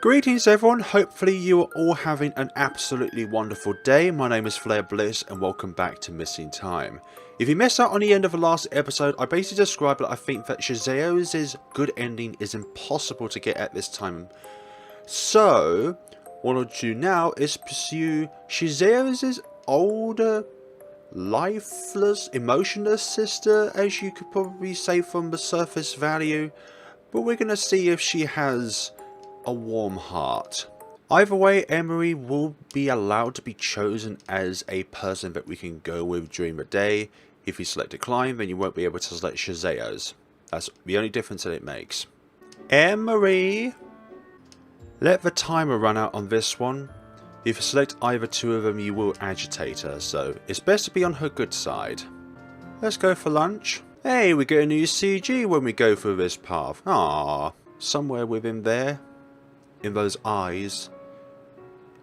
Greetings everyone, hopefully you are all having an absolutely wonderful day. My name is FlareBlitzed and welcome back to Missing Time. If you missed out on the end of the last episode, I basically described that I think that Shazeo's good ending is impossible to get at this time. So, what I'll do now is pursue Shazeo's older, lifeless, emotionless sister, as you could probably say from the surface value. But we're going to see if she has a warm heart. Either way, Emiri will be allowed to be chosen as a person that we can go with during the day. If you select decline, then you won't be able to select Shazeo's. That's the only difference that it makes. Emiri! Let the timer run out on this one. If you select either two of them, you will agitate her, so it's best to be on her good side. Let's go for lunch. Hey, we get a new CG when we go through this path. Ah, somewhere within there, in those eyes,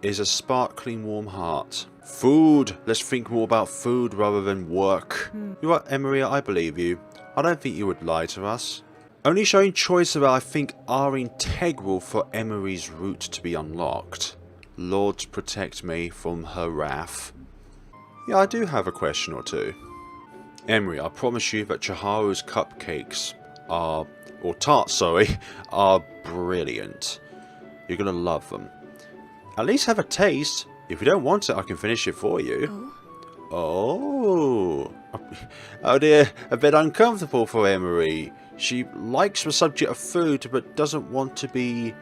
is a sparkling warm heart. Food! Let's think more about food rather than work. You know what, Emiri, I believe you. I don't think you would lie to us. Only showing choices that I think are integral for Emiri's route to be unlocked. Lord protect me from her wrath. Yeah, I do have a question or two. Emiri, I promise you that Chiharu's cupcakes are, or tarts, sorry, are brilliant. You're going to love them. At least have a taste. If you don't want it, I can finish it for you. Oh. Oh dear, a bit uncomfortable for Emiri. She likes the subject of food, but doesn't want to be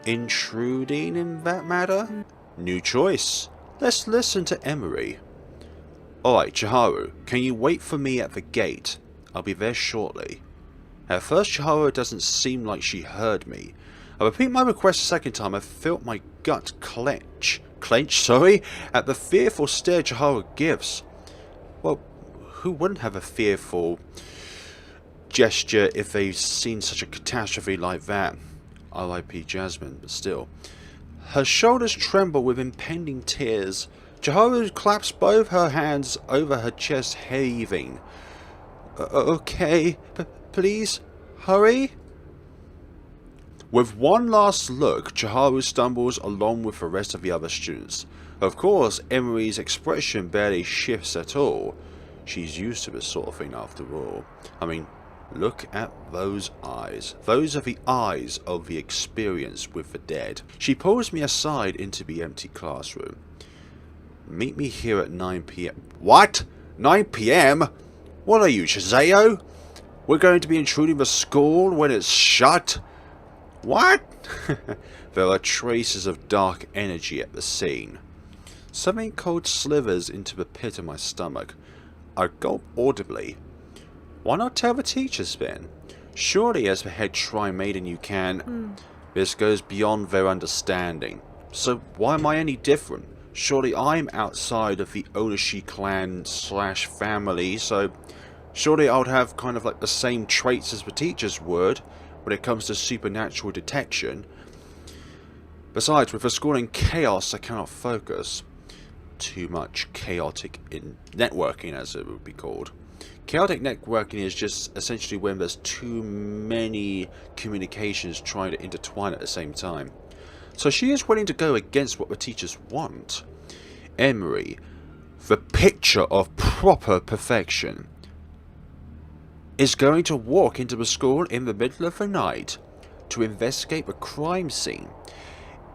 intruding in that matter. New choice. Let's listen to Emiri. Alright, Chiharu, can you wait for me at the gate? I'll be there shortly. At first, Chiharu doesn't seem like she heard me. I repeat my request a second time. I felt my gut clench, at the fearful stare Chiharu gives. Well, who wouldn't have a fearful gesture if they've seen such a catastrophe like that? R.I.P. Jasmine, but still. Her shoulders tremble with impending tears. Chiharu claps both her hands over her chest, heaving. Okay, please, hurry? With one last look, Chiharu stumbles along with the rest of the other students. Of course, Emiri's expression barely shifts at all. She's used to this sort of thing after all. I mean, look at those eyes. Those are the eyes of the experience with the dead. She pulls me aside into the empty classroom. Meet me here at 9 PM. What? 9 PM? What are you, Shazeo? We're going to be intruding the school when it's shut? What? There are traces of dark energy at the scene. Something cold slithers into the pit of my stomach. I gulp audibly. Why not tell the teachers then? Surely as the head shrine maiden you can. This goes beyond their understanding. So why am I any different? Surely I'm outside of the Odashi clan / family, so surely I would have kind of like the same traits as the teachers would when it comes to supernatural detection. Besides, with the school in chaos, I cannot focus. Too much chaotic in networking, as it would be called. Chaotic networking is just essentially when there's too many communications trying to intertwine at the same time. So she is willing to go against what the teachers want. Emiri, the picture of proper perfection, is going to walk into the school in the middle of the night to investigate the crime scene.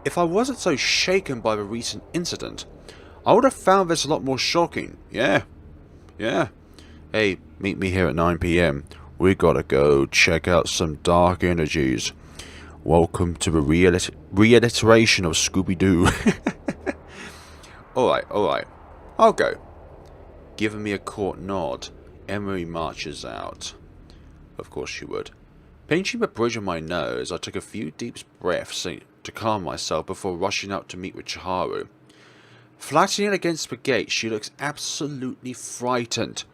If I wasn't so shaken by the recent incident, I would have found this a lot more shocking. Yeah. Hey, meet me here at 9 PM. We gotta go check out some dark energies. Welcome to the reiteration of Scooby-Doo. Alright. I'll go. Giving me a court nod, Emiri marches out. Of course she would. Pinching the bridge of my nose, I took a few deep breaths to calm myself before rushing out to meet with Chiharu. Flattening against the gate, she looks absolutely frightened.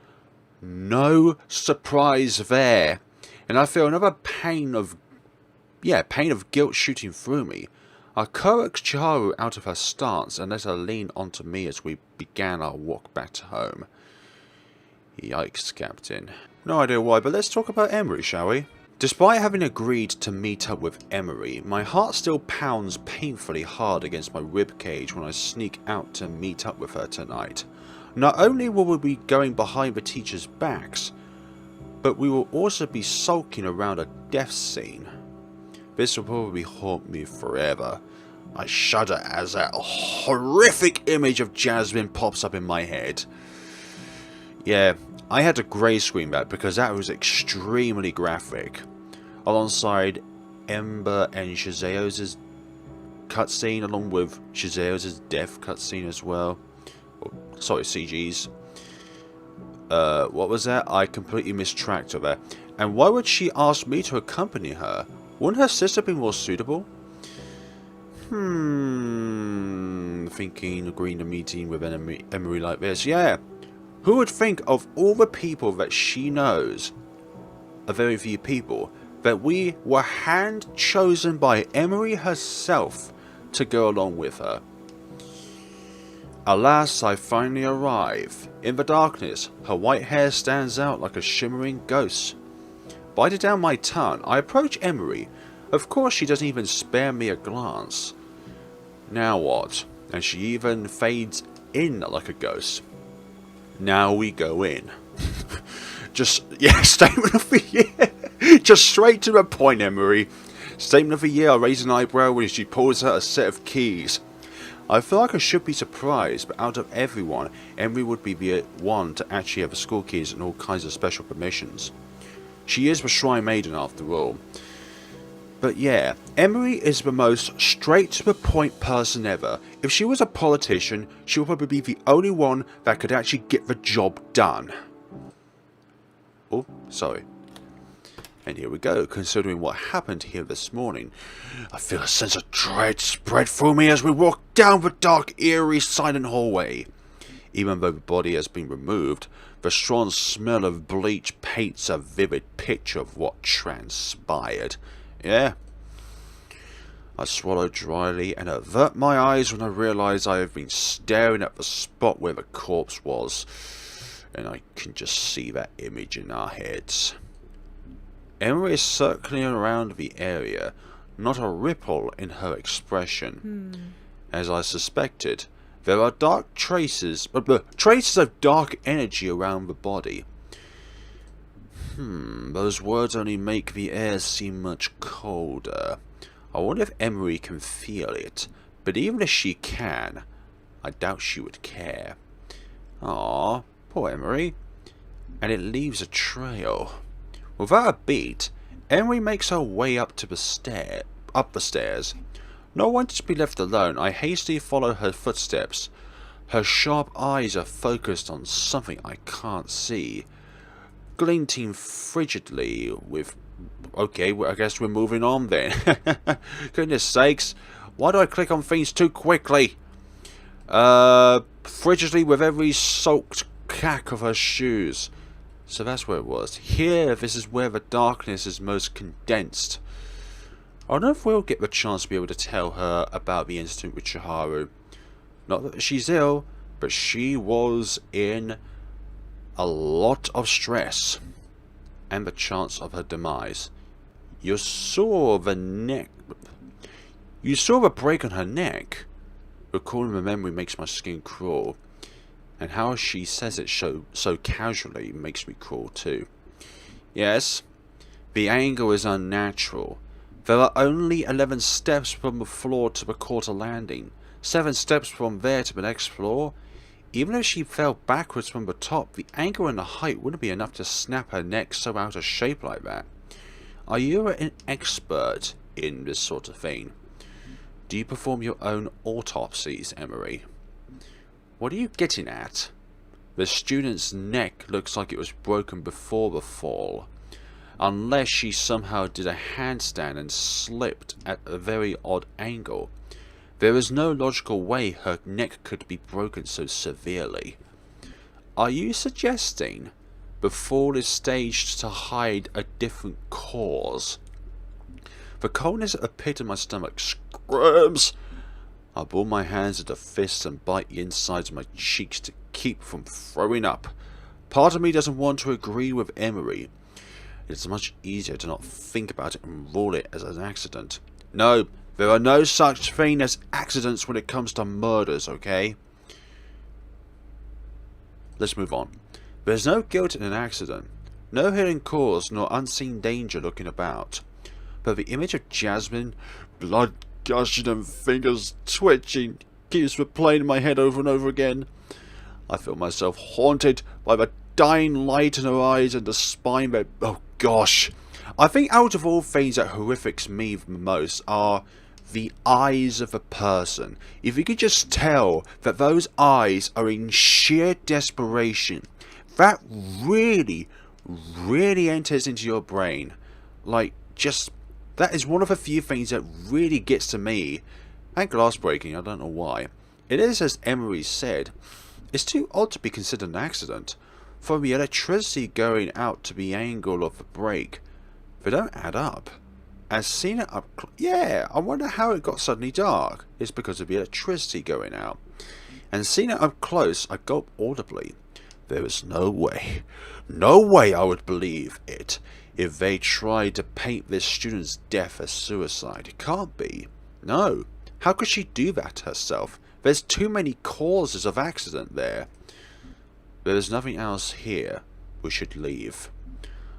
No surprise there. And I feel another pain of guilt shooting through me. I coaxed Chiharu out of her stance and let her lean onto me as we began our walk back to home. Yikes, Captain. No idea why, but let's talk about Emiri, shall we? Despite having agreed to meet up with Emiri, my heart still pounds painfully hard against my ribcage when I sneak out to meet up with her tonight. Not only will we be going behind the teachers' backs, but we will also be sulking around a death scene. This will probably haunt me forever. I shudder as that horrific image of Jasmine pops up in my head. Yeah, I had to grey screen that because that was extremely graphic. Alongside Ember and Shazeo's cutscene, along with Shazeo's death cutscene as well. Sorry, CG's. What was that? I completely mistracked of that. And why would she ask me to accompany her? Wouldn't her sister be more suitable? Thinking, agreeing to meeting with Emiri like this. Yeah. Who would think of all the people that she knows, a very few people, that we were hand-chosen by Emiri herself to go along with her? Alas, I finally arrive. In the darkness, her white hair stands out like a shimmering ghost. Biting down my tongue, I approach Emiri. Of course, she doesn't even spare me a glance. Now what? And she even fades in like a ghost. Now we go in. Statement of the year. Just straight to the point, Emiri. Statement of the year, I raise an eyebrow when she pulls out a set of keys. I feel like I should be surprised, but out of everyone, Emiri would be the one to actually have the school keys and all kinds of special permissions. She is the Shrine Maiden after all. But yeah, Emiri is the most straight to the point person ever. If she was a politician, she would probably be the only one that could actually get the job done. Oh, sorry. And here we go, considering what happened here this morning. I feel a sense of dread spread through me as we walk down the dark, eerie, silent hallway. Even though the body has been removed, the strong smell of bleach paints a vivid picture of what transpired. Yeah. I swallow dryly and avert my eyes when I realise I have been staring at the spot where the corpse was. And I can just see that image in our heads. Emiri is circling around the area, not a ripple in her expression. As I suspected, there are dark traces of dark energy around the body. Those words only make the air seem much colder. I wonder if Emiri can feel it, but even if she can, I doubt she would care. Ah, poor Emiri. And it leaves a trail. Without a beat, Emiri makes her way up the stairs. Not wanting to be left alone, I hastily follow her footsteps. Her sharp eyes are focused on something I can't see, glinting frigidly with... Okay, well, I guess we're moving on then. Goodness sakes, why do I click on things too quickly? Frigidly with every soaked cack of her shoes. So that's where it was. Here, this is where the darkness is most condensed. I don't know if we'll get the chance to be able to tell her about the incident with Chiharu. Not that she's ill, but she was in a lot of stress. And the chance of her demise. You saw the break on her neck. Recalling the memory makes my skin crawl. And how she says it so casually makes me crawl too. Yes, the angle is unnatural. There are only 11 steps from the floor to the quarter landing. 7 steps from there to the next floor. Even if she fell backwards from the top, the angle and the height wouldn't be enough to snap her neck so out of shape like that. Are you an expert in this sort of thing? Do you perform your own autopsies, Emiri? What are you getting at? The student's neck looks like it was broken before the fall. Unless she somehow did a handstand and slipped at a very odd angle. There is no logical way her neck could be broken so severely. Are you suggesting the fall is staged to hide a different cause? The coldness at the pit of my stomach screams. I ball my hands into fists and bite the insides of my cheeks to keep from throwing up. Part of me doesn't want to agree with Emiri. It's much easier to not think about it and rule it as an accident. No, there are no such thing as accidents when it comes to murders, okay? Let's move on. There's no guilt in an accident. No hidden cause nor unseen danger looking about. But the image of Jasmine, blood gushing and fingers twitching, keeps replaying in my head over and over again. I feel myself haunted by the dying light in her eyes and the spine that... Oh gosh. I think out of all things that horrifics me the most are the eyes of a person. If you could just tell that those eyes are in sheer desperation, that really enters into your brain. Like, just... That is one of the few things that really gets to me. And glass breaking, I don't know why. It is, as Emiri said, it's too odd to be considered an accident. From the electricity going out to the angle of the break, they don't add up. As seen it up... Yeah, I wonder how it got suddenly dark. It's because of the electricity going out. And seeing it up close, I gulp audibly. There is no way I would believe it if they tried to paint this student's death as suicide. It can't be. No. How could she do that herself? There's too many causes of accident there. There is nothing else here. We should leave.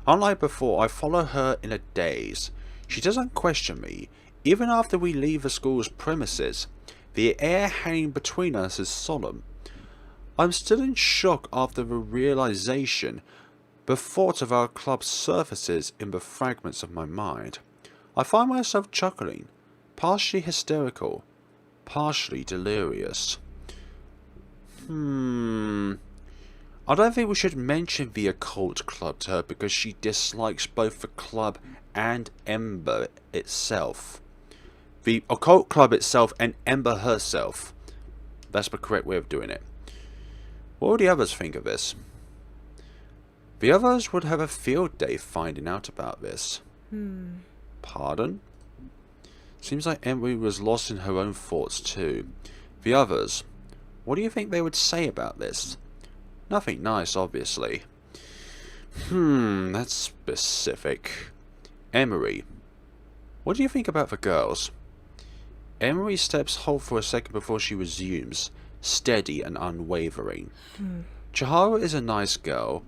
Unlike before, I follow her in a daze. She doesn't question me. Even after we leave the school's premises, the air hanging between us is solemn. I'm still in shock after the realization. The thought of our club surfaces in the fragments of my mind. I find myself chuckling, partially hysterical, partially delirious. I don't think we should mention the occult club to her because she dislikes both the club and Ember itself. The occult club itself and Ember herself. That's the correct way of doing it. What would the others think of this? The others would have a field day finding out about this. Pardon? Seems like Emily was lost in her own thoughts too. The others, what do you think they would say about this? Nothing nice, obviously. That's specific. Emiri, what do you think about the girls? Emiri steps halt for a second before she resumes, steady and unwavering. Chihara is a nice girl.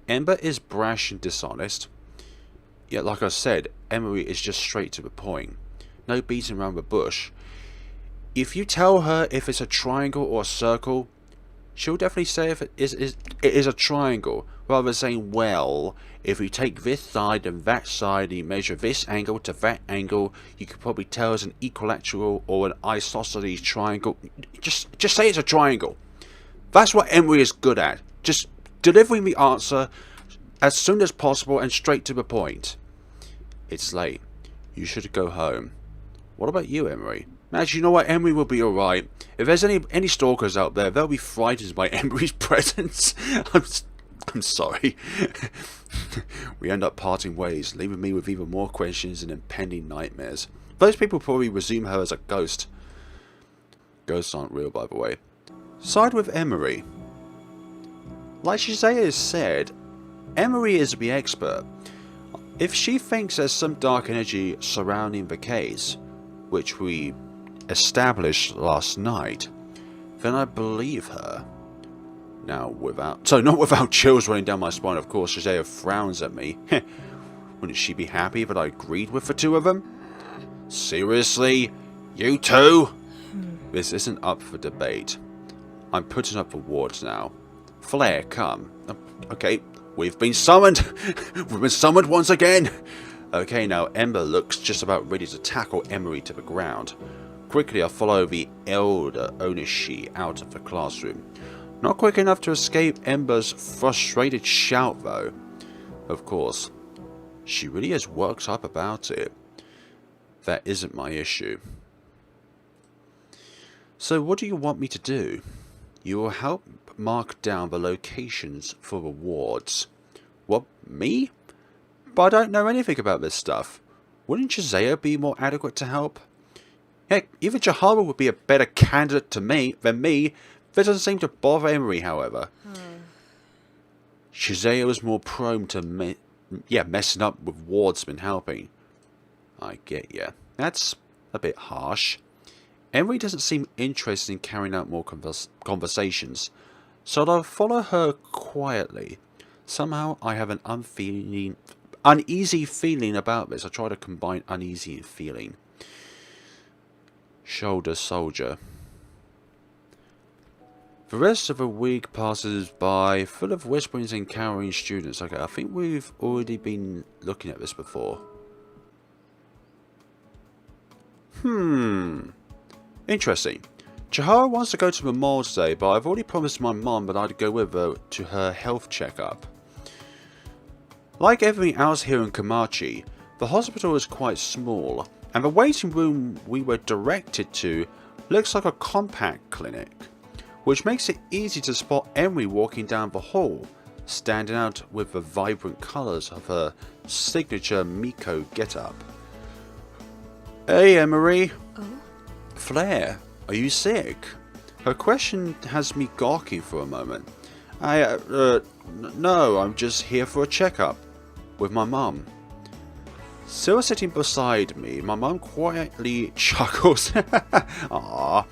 Ember is brash and dishonest. Yet, like I said, Emiri is just straight to the point. No beating around the bush. If you tell her if it's a triangle or a circle, she'll definitely say if it is a triangle, rather than saying, well, if you take this side and that side and you measure this angle to that angle, you could probably tell it's an equilateral or an isosceles triangle. Just say it's a triangle. That's what Emily is good at. Just delivering the answer as soon as possible and straight to the point. It's late. You should go home. What about you, Emily? Actually, you know what? Emily will be alright. If there's any stalkers out there, they'll be frightened by Emily's presence. I'm sorry. We end up parting ways, leaving me with even more questions and impending nightmares. Those people probably resume her as a ghost. Ghosts aren't real, by the way. Side with Emily. Like Shizaya has said, Emily is the expert. If she thinks there's some dark energy surrounding the case, which we established last night, then I believe her. Now, not without chills running down my spine, of course. Shizaya frowns at me. Wouldn't she be happy that I agreed with the two of them? Seriously? You two? This isn't up for debate. I'm putting up the wards now. Flare, come. Okay, we've been summoned. We've been summoned once again. Okay, now Ember looks just about ready to tackle Emiri to the ground. Quickly, I follow the elder Onishi out of the classroom. Not quick enough to escape Ember's frustrated shout, though. Of course, she really is worked up about it. That isn't my issue. So what do you want me to do? You will help mark down the locations for the wards. What, me? But I don't know anything about this stuff. Wouldn't Shizaya be more adequate to help? Heck, even Chihara would be a better candidate than me. That doesn't seem to bother Emiri, however. Shizaya was more prone to yeah, messing up with wards been helping. I get ya. That's a bit harsh. Emily doesn't seem interested in carrying out more conversations, so I'll follow her quietly. Somehow I have an uneasy feeling about this. I try to combine uneasy and feeling. Shoulder soldier. The rest of the week passes by, full of whisperings and cowering students. Okay, I think we've already been looking at this before. Interesting. Chihara wants to go to the mall today, but I've already promised my mom that I'd go with her to her health checkup. Like everything else here in Komachi, the hospital is quite small, and the waiting room we were directed to looks like a compact clinic, which makes it easy to spot Emiri walking down the hall, standing out with the vibrant colours of her signature Miko getup. Hey Emiri. Oh? Flare, are you sick? Her question has me gawking for a moment. No, I'm just here for a checkup with my mum. Still sitting beside me, my mum quietly chuckles. Aww.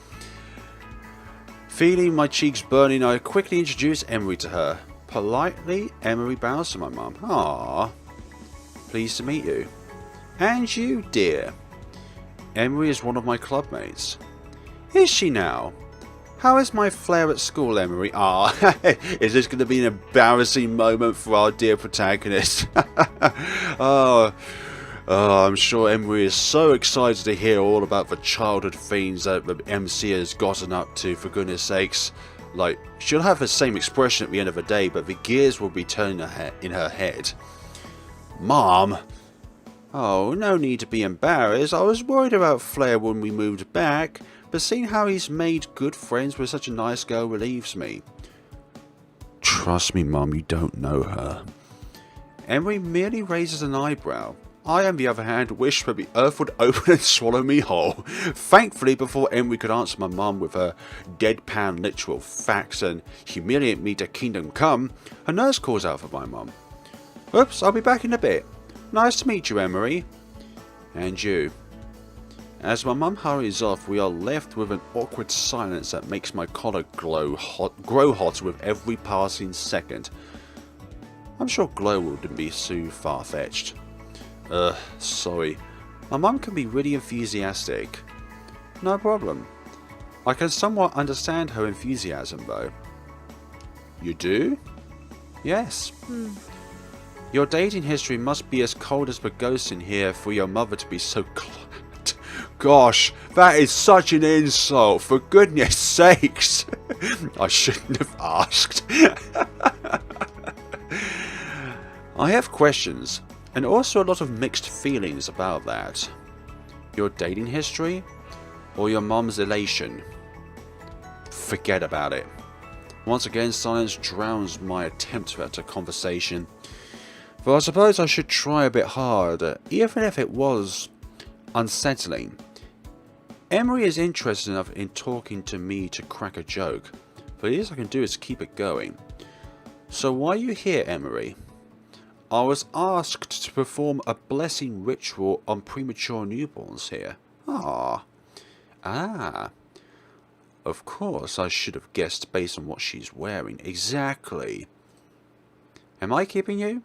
Feeling my cheeks burning, I quickly introduce Emiri to her. Politely, Emiri bows to my mum. Aww. Pleased to meet you. And you, dear. Emiri is one of my clubmates. Is she now? How is my flare at school, Emiri? Ah, is this going to be an embarrassing moment for our dear protagonist? I'm sure Emiri is so excited to hear all about the childhood things that the MC has gotten up to, for goodness sakes. Like, she'll have the same expression at the end of the day, but the gears will be turning in her head. Mom? Oh, no need to be embarrassed. I was worried about Flare when we moved back, but seeing how he's made good friends with such a nice girl relieves me. Trust me, Mum, you don't know her. Emiri merely raises an eyebrow. I, on the other hand, wish that the earth would open and swallow me whole. Thankfully, before Emiri could answer my mum with her deadpan literal facts and humiliate me to kingdom come, a nurse calls out for my mum. Oops, I'll be back in a bit. Nice to meet you, Emiri. And you. As my mum hurries off, we are left with an awkward silence that makes my collar grow hotter with every passing second. I'm sure glow wouldn't be too far-fetched. Sorry. My mum can be really enthusiastic. No problem. I can somewhat understand her enthusiasm, though. You do? Yes. Your dating history must be as cold as the ghosts in here for your mother to be so glad. Gosh, that is such an insult, for goodness sakes. I shouldn't have asked. I have questions, and also a lot of mixed feelings about that. Your dating history, or your mum's elation? Forget about it. Once again, silence drowns my attempt at a conversation. But I suppose I should try a bit harder, even if it was unsettling. Emiri is interested enough in talking to me to crack a joke, but the least I can do is keep it going. So why are you here, Emiri? I was asked to perform a blessing ritual on premature newborns here. Ah. Of course, I should have guessed based on what she's wearing. Exactly. Am I keeping you?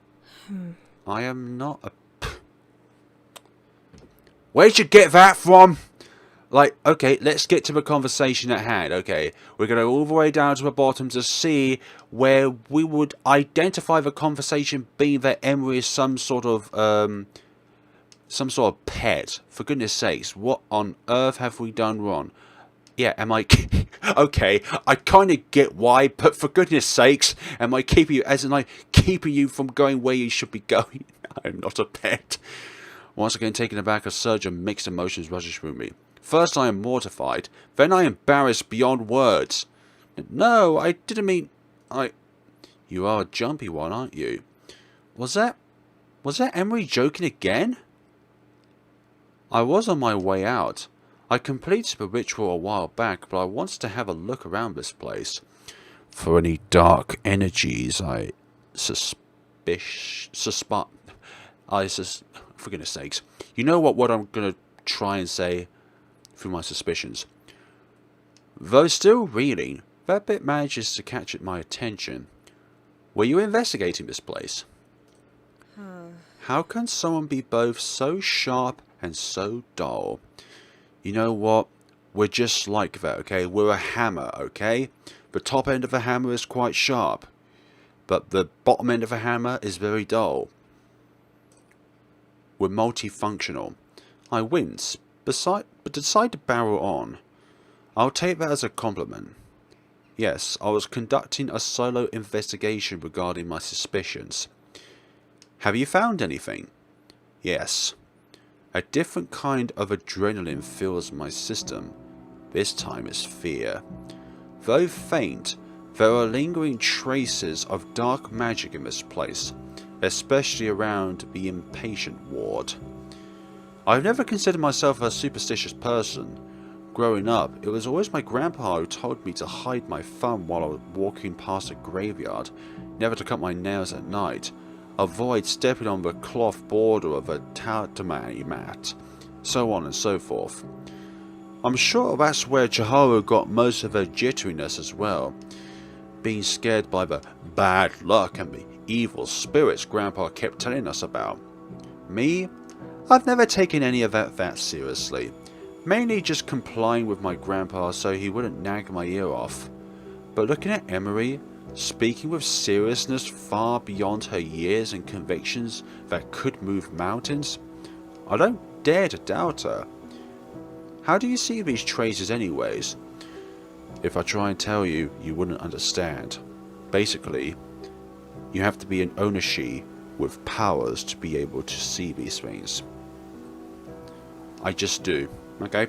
I am not a... Where'd you get that from? Like, okay, let's get to the conversation at hand. Okay, we're going to go all the way down to the bottom to see where we would identify the conversation being that Emiri is some sort of pet. For goodness sakes, what on earth have we done wrong? Yeah, am I... Okay, I kind of get why, but for goodness sakes, am I keeping you, as in like, keeping you from going where you should be going? I'm not a pet. Once again, taken aback, a surge of mixed emotions rushes through me. First I am mortified, then I am embarrassed beyond words. No, I didn't mean... You are a jumpy one, aren't you? Was that Emiri joking again? I was on my way out. I completed the ritual a while back, but I wanted to have a look around this place. For any dark energies I suspect For goodness sakes. You know what I'm going to try and say through my suspicions. Though still reeling, that bit manages to catch my attention. Were you investigating this place? How can someone be both so sharp and so dull? You know what? We're just like that, okay? We're a hammer, okay? The top end of the hammer is quite sharp, but the bottom end of the hammer is very dull. We're multifunctional. I wince, but decide to barrel on. I'll take that as a compliment. Yes, I was conducting a solo investigation regarding my suspicions. Have you found anything? Yes. A different kind of adrenaline fills my system. This time it's fear. Though faint, there are lingering traces of dark magic in this place, especially around the inpatient ward. I've never considered myself a superstitious person. Growing up, it was always my grandpa who told me to hide my thumb while I was walking past a graveyard, never to cut my nails at night, avoid stepping on the cloth border of a tatamani mat, so on and so forth. I'm sure that's where Chiharu got most of her jitteriness as well, being scared by the bad luck and the evil spirits Grandpa kept telling us about. Me? I've never taken any of that seriously, mainly just complying with my grandpa so he wouldn't nag my ear off. But looking at Emiri, speaking with seriousness far beyond her years and convictions that could move mountains, I don't dare to doubt her. How do you see these traces anyways? If I try and tell you, you wouldn't understand. Basically, you have to be an Onashi with powers to be able to see these things. I just do, okay?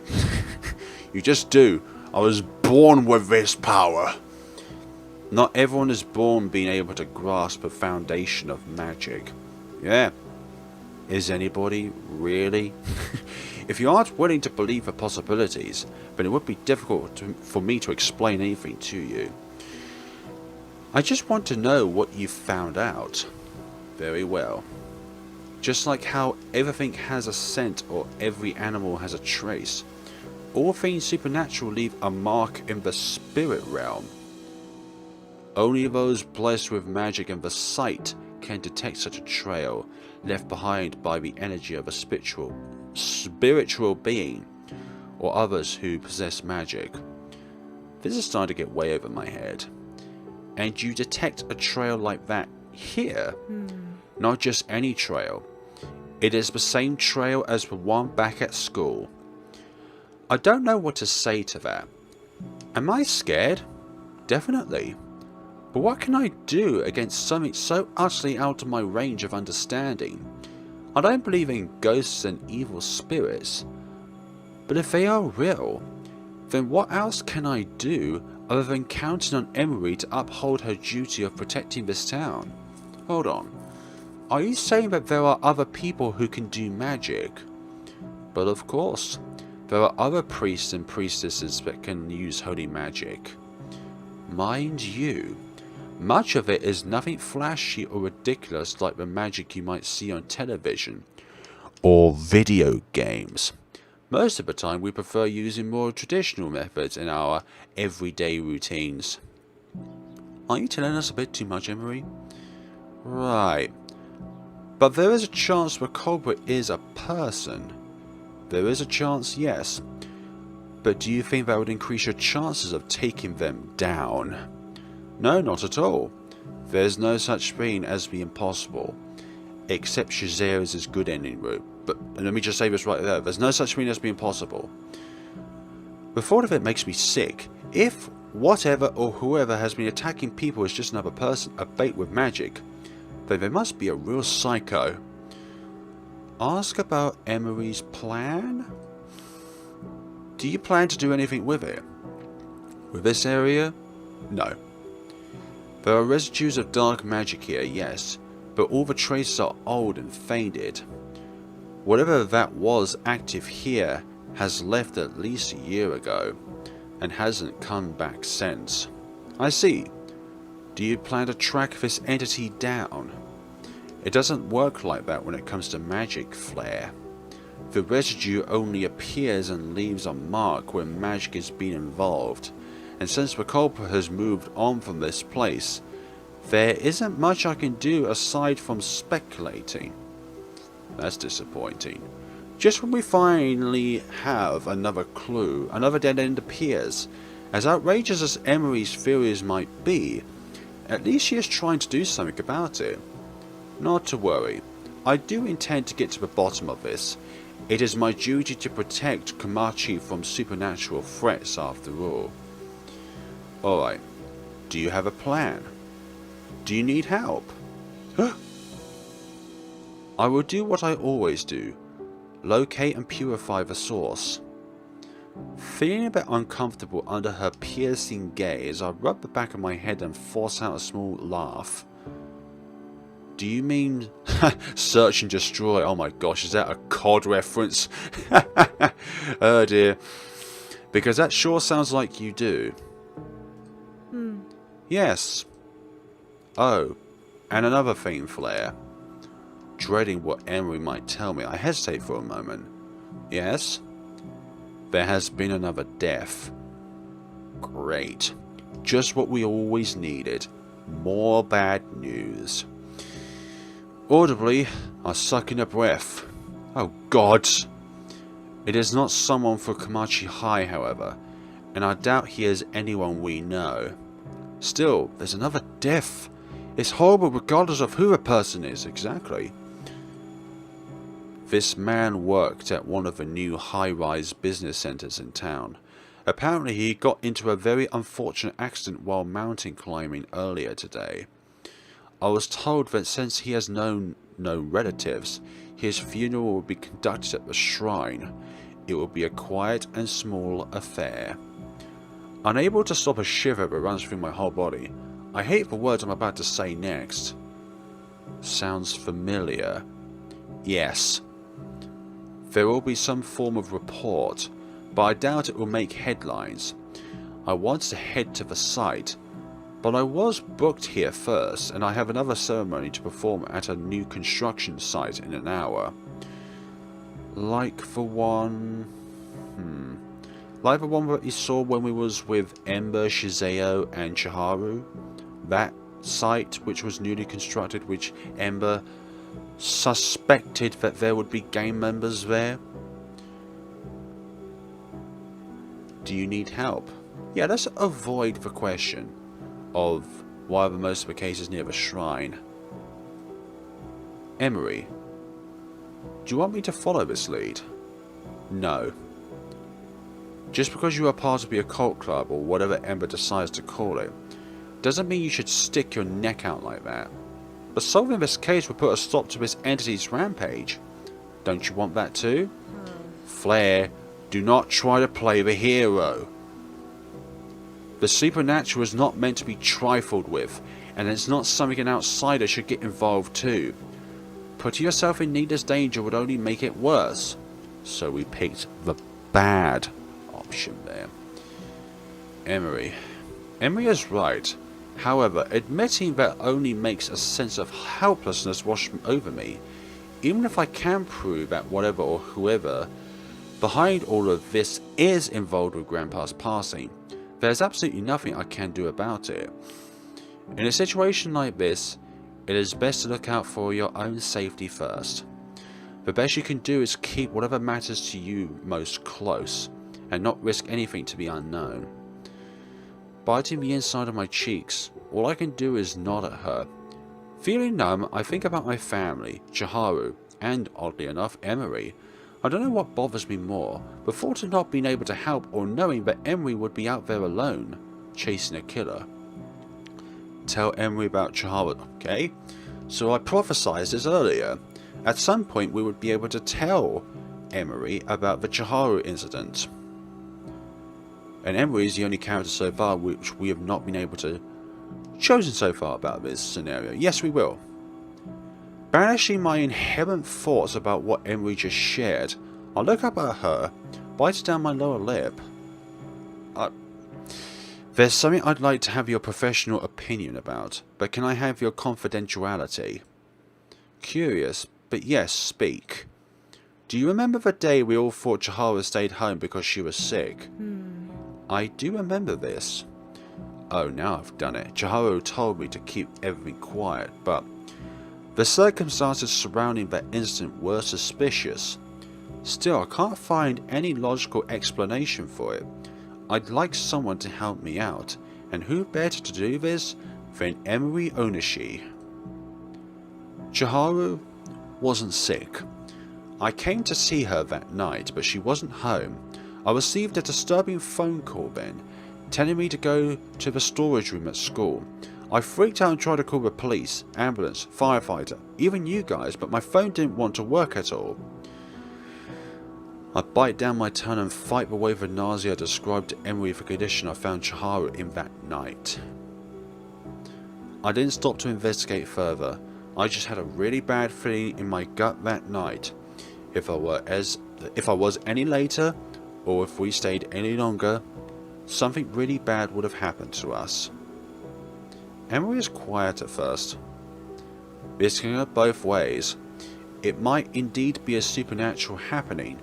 You just do. I was born with this power. Not everyone is born being able to grasp the foundation of magic. Yeah. Is anybody really? If you aren't willing to believe the possibilities, then it would be difficult for me to explain anything to you. I just want to know what you've found out. Very well. Just like how everything has a scent or every animal has a trace, all things supernatural leave a mark in the spirit realm. Only those blessed with magic and the sight can detect such a trail left behind by the energy of a spiritual being, or others who possess magic. This is starting to get way over my head. And you detect a trail like that here, not just any trail. It is the same trail as the one back at school. I don't know what to say to that. Am I scared? Definitely. But what can I do against something so utterly out of my range of understanding? I don't believe in ghosts and evil spirits. But if they are real, then what else can I do other than counting on Emiri to uphold her duty of protecting this town? Hold on. Are you saying that there are other people who can do magic? But of course, there are other priests and priestesses that can use holy magic. Mind you, much of it is nothing flashy or ridiculous like the magic you might see on television or video games. Most of the time we prefer using more traditional methods in our everyday routines. Aren't you telling us a bit too much, Emiri? Right. But there is a chance the culprit is a person. There is a chance, yes. But do you think that would increase your chances of taking them down? No, not at all. There's no such thing as the impossible. Except Shazare's good ending route. But let me just say this right there. There's no such thing as the impossible. The thought of it makes me sick. If whatever or whoever has been attacking people is just another person, a bait with magic, then they must be a real psycho. Ask about Emiri's plan? Do you plan to do anything with it? With this area? No. There are residues of dark magic here, yes, but all the traces are old and faded. Whatever that was active here has left at least a year ago, and hasn't come back since. I see. Do you plan to track this entity down? It doesn't work like that when it comes to magic, Flare. The residue only appears and leaves a mark when magic has been involved, and since the culprit has moved on from this place, there isn't much I can do aside from speculating. That's disappointing. Just when we finally have another clue, another dead end appears. As outrageous as Emiri's theories might be, at least she is trying to do something about it. Not to worry, I do intend to get to the bottom of this. It is my duty to protect Komachi from supernatural threats after all. Alright, do you have a plan? Do you need help? I will do what I always do. Locate and purify the source. Feeling a bit uncomfortable under her piercing gaze, I rub the back of my head and force out a small laugh. Do you mean search and destroy? Oh my gosh, is that a COD reference? Oh dear. Because that sure sounds like you do. Yes. Oh, and another thing, Flare. Dreading what Emiri might tell me, I hesitate for a moment. Yes? There has been another death. Great. Just what we always needed. More bad news. Audibly, I suck in a breath. Oh God! It is not someone for Komachi High, however, and I doubt he is anyone we know. Still, there's another death. It's horrible regardless of who a person is, exactly. This man worked at one of the new high-rise business centers in town. Apparently he got into a very unfortunate accident while mountain climbing earlier today. I was told that since he has no relatives, his funeral will be conducted at the shrine. It will be a quiet and small affair. Unable to stop a shiver that runs through my whole body, I hate the words I'm about to say next. Sounds familiar. Yes. There will be some form of report, but I doubt it will make headlines. I want to head to the site, but I was booked here first, and I have another ceremony to perform at a new construction site in an hour. Like the one... Like the one that you saw when we was with Ember, Shizeo, and Chiharu? That site which was newly constructed, which Ember suspected that there would be gang members there? Do you need help? Yeah, let's avoid the question of why are most of the cases near the shrine. Emiri, do you want me to follow this lead? No. Just because you are part of the occult club, or whatever Ember decides to call it, doesn't mean you should stick your neck out like that. But solving this case will put a stop to this entity's rampage. Don't you want that too? Flare, do not try to play the hero. The supernatural is not meant to be trifled with, and it's not something an outsider should get involved too. Putting yourself in needless danger would only make it worse. So we picked the bad option there. Emiri is right. However, admitting that only makes a sense of helplessness wash over me. Even if I can prove that whatever or whoever behind all of this is involved with Grandpa's passing, there's absolutely nothing I can do about it. In a situation like this, it is best to look out for your own safety first. The best you can do is keep whatever matters to you most close, and not risk anything to the unknown. Biting the inside of my cheeks, all I can do is nod at her. Feeling numb, I think about my family, Chiharu, and, oddly enough, Emiri. I don't know what bothers me more, the thought of not being able to help or knowing that Emiri would be out there alone, chasing a killer. Tell Emiri about Chiharu, okay? So I prophesized this earlier. At some point we would be able to tell Emiri about the Chiharu incident. And Emiri is the only character so far which we have not been able to chosen so far about this scenario. Yes, we will. Banishing my inherent thoughts about what Emiri just shared, I look up at her, bite down my lower lip. There's something I'd like to have your professional opinion about, but can I have your confidentiality? Curious, but yes, speak. Do you remember the day we all thought Chihara stayed home because she was sick? I do remember this. Oh, now I've done it. Chihara told me to keep everything quiet, but the circumstances surrounding that incident were suspicious. Still, I can't find any logical explanation for it. I'd like someone to help me out, and who better to do this than Emiri Onishi? Chihara wasn't sick. I came to see her that night, but she wasn't home. I received a disturbing phone call then, telling me to go to the storage room at school. I freaked out and tried to call the police, ambulance, firefighter, even you guys, but my phone didn't want to work at all. I bite down my tongue and fight away the nausea I described to Emiri the condition I found Chihara in that night. I didn't stop to investigate further. I just had a really bad feeling in my gut that night. If I was any later, or if we stayed any longer, something really bad would have happened to us. Emily is quiet at first. This can go both ways. It might indeed be a supernatural happening,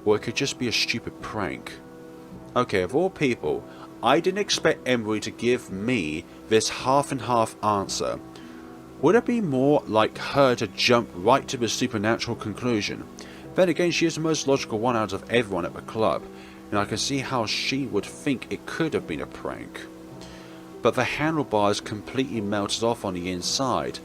or it could just be a stupid prank. Okay, of all people, I didn't expect Emily to give me this half and half answer. Would it be more like her to jump right to the supernatural conclusion? Then again, she is the most logical one out of everyone at the club, and I can see how she would think it could have been a prank. But the handlebars completely melted off on the inside,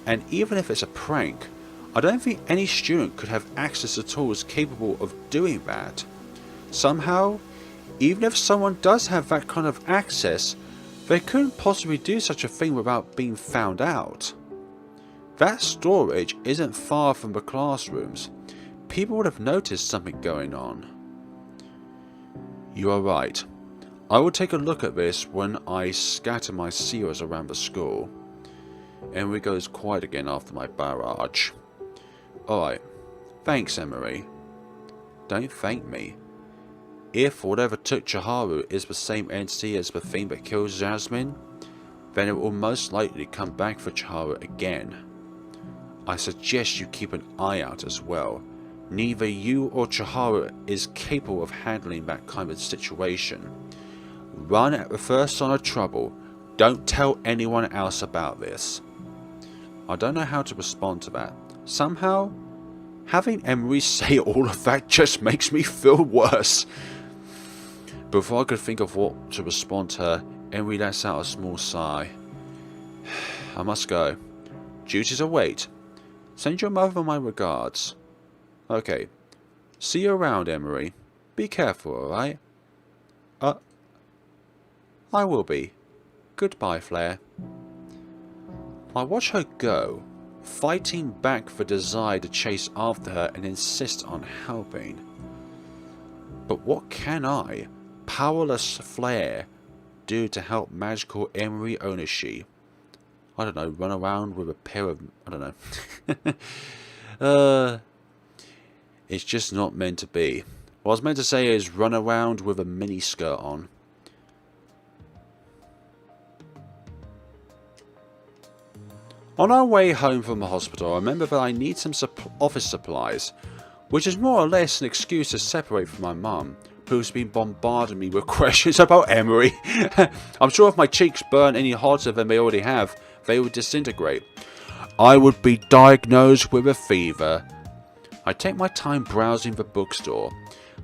and even if it's a prank, I don't think any student could have access to tools capable of doing that. Somehow, even if someone does have that kind of access, they couldn't possibly do such a thing without being found out. That storage isn't far from the classrooms. People would have noticed something going on. You are right. I will take a look at this when I scatter my seers around the school. Emily goes quiet again after my barrage. Alright. Thanks, Emiri. Don't thank me. If whatever took Chihara is the same entity as the thing that kills Jasmine, then it will most likely come back for Chihara again. I suggest you keep an eye out as well. Neither you or Chihara is capable of handling that kind of situation. Run at the first sign of trouble. Don't tell anyone else about this. I don't know how to respond to that. Somehow, having Emiri say all of that just makes me feel worse. Before I could think of what to respond to her, Emiri lets out a small sigh. I must go. Duties await. Send your mother my regards. Okay. See you around, Emiri. Be careful, alright? I will be. Goodbye, Flare. I watch her go, fighting back the desire to chase after her and insist on helping. But what can I, powerless Flare, do to help magical Emiri Onishi? I don't know, run around with a pair of... I don't know. It's just not meant to be. What I was meant to say is run around with a miniskirt on. On our way home from the hospital, I remember that I need some office supplies, which is more or less an excuse to separate from my mum, who's been bombarding me with questions about Emiri. I'm sure if my cheeks burn any hotter than they already have, they would disintegrate. I would be diagnosed with a fever. I take my time browsing the bookstore,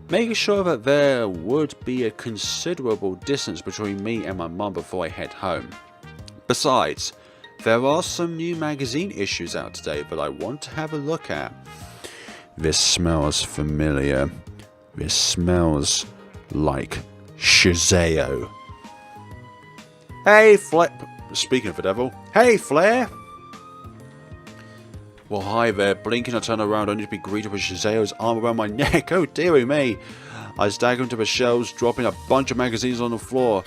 making sure that there would be a considerable distance between me and my mum before I head home. Besides, there are some new magazine issues out today that I want to have a look at. This smells familiar. This smells like Shazeo. Hey, Speaking of the devil. Hey, Flare! Well, hi there. Blinking, I turn around only to be greeted with Shazeo's arm around my neck. Oh, dearie me. I stagger into the shelves, dropping a bunch of magazines on the floor.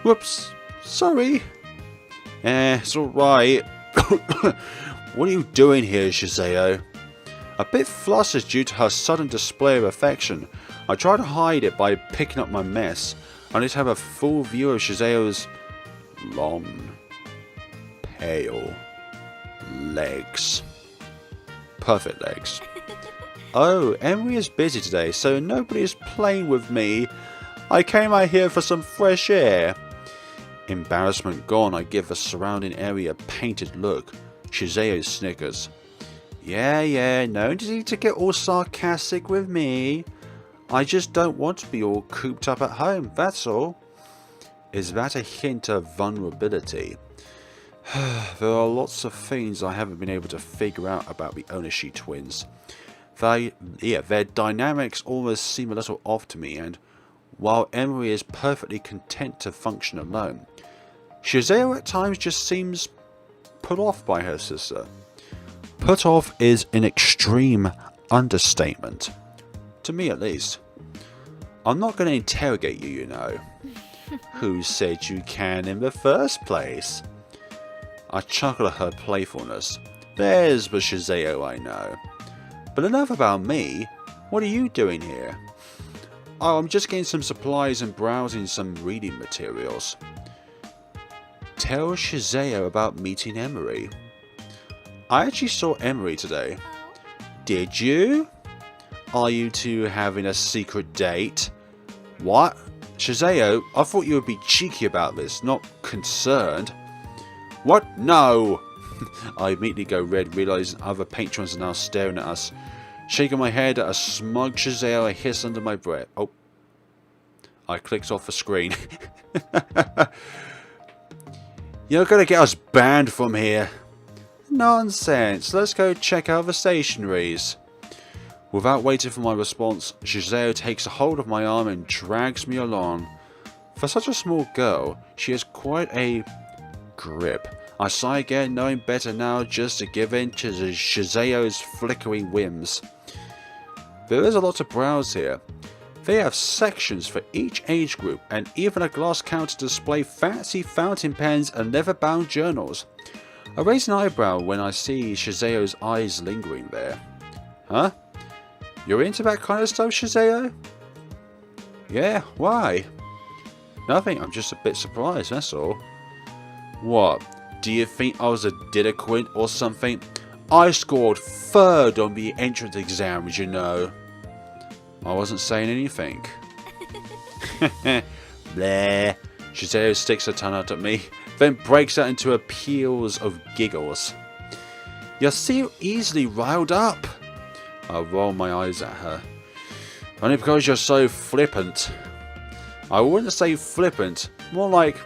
Whoops. Sorry. It's alright. What are you doing here, Shazeo? A bit flustered due to her sudden display of affection, I try to hide it by picking up my mess. I need to have a full view of Shazeo's long, pale legs. Perfect legs. Oh, Emily is busy today, so nobody is playing with me. I came out here for some fresh air. Embarrassment gone, I give the surrounding area a painted look. Shizeo snickers. Yeah, no need to get all sarcastic with me. I just don't want to be all cooped up at home, that's all. Is that a hint of vulnerability? There are lots of things I haven't been able to figure out about the Onishi twins. Their dynamics almost seem a little off to me, and while Emiri is perfectly content to function alone, Shizeo at times just seems put off by her sister. Put off is an extreme understatement. To me at least. I'm not going to interrogate you, you know. Who said you can in the first place? I chuckle at her playfulness. There's the Shizeo I know. But enough about me. What are you doing here? Oh, I'm just getting some supplies and browsing some reading materials. Tell Shizeo about meeting Emiri. I actually saw Emiri today. Did you? Are you two having a secret date? What? Shizeo, I thought you would be cheeky about this, not concerned. What? No! I immediately go red, realizing other patrons are now staring at us. Shaking my head at a smug Shizeo, I hiss under my breath. Oh. I clicked off the screen. You're gonna get us banned from here. Nonsense. Let's go check out the stationaries. Without waiting for my response, Shizeo takes a hold of my arm and drags me along. For such a small girl, she has quite a grip. I sigh again, knowing better now just to give in to Shizeo's flickering whims. There is a lot to browse here. They have sections for each age group and even a glass counter to display fancy fountain pens and leather-bound journals. I raise an eyebrow when I see Shizeo's eyes lingering there. Huh? You're into that kind of stuff, Shizeo? Yeah, why? Nothing, I'm just a bit surprised, that's all. What? Do you think I was a delinquent or something? I scored 3rd on the entrance exams, you know. I wasn't saying anything. Bleh. Shizeo sticks her tongue out at me, then breaks out into a peals of giggles. You're so easily riled up. I roll my eyes at her. Only because you're so flippant. I wouldn't say flippant, more like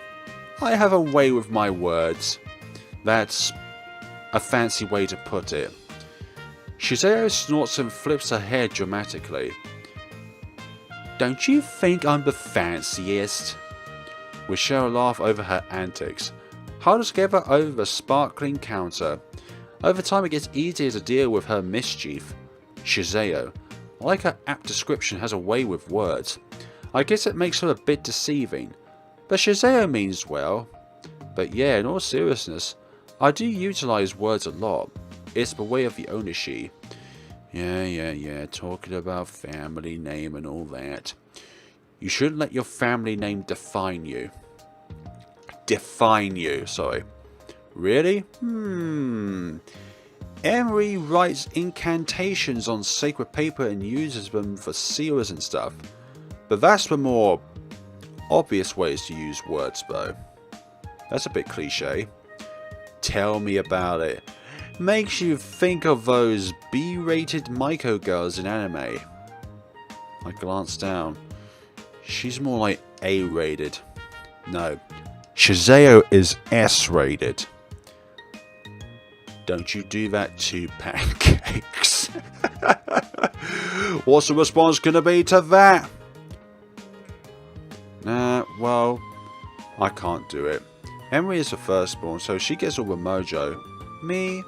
I have a way with my words. That's a fancy way to put it. Shizeo snorts and flips her head dramatically. Don't you think I'm the fanciest? We share a laugh over her antics, huddle together over the sparkling counter. Over time it gets easier to deal with her mischief. Shizeo, like her apt description, has a way with words. I guess it makes her a bit deceiving. But Shizeo means well. But yeah, in all seriousness, I do utilize words a lot. It's the way of the Onishi. Yeah, talking about family name and all that. You shouldn't let your family name define you. Define you, sorry. Really? Emiri writes incantations on sacred paper and uses them for seals and stuff. But that's the more obvious ways to use words, though. That's a bit cliche. Tell me about it. Makes you think of those B-rated Maiko girls in anime. I glance down. She's more like A-rated. No, Shizeo is S-rated. Don't you do that to pancakes. What's the response gonna be to that? Well, I can't do it. Emiri is the firstborn, so she gets all the mojo. Me,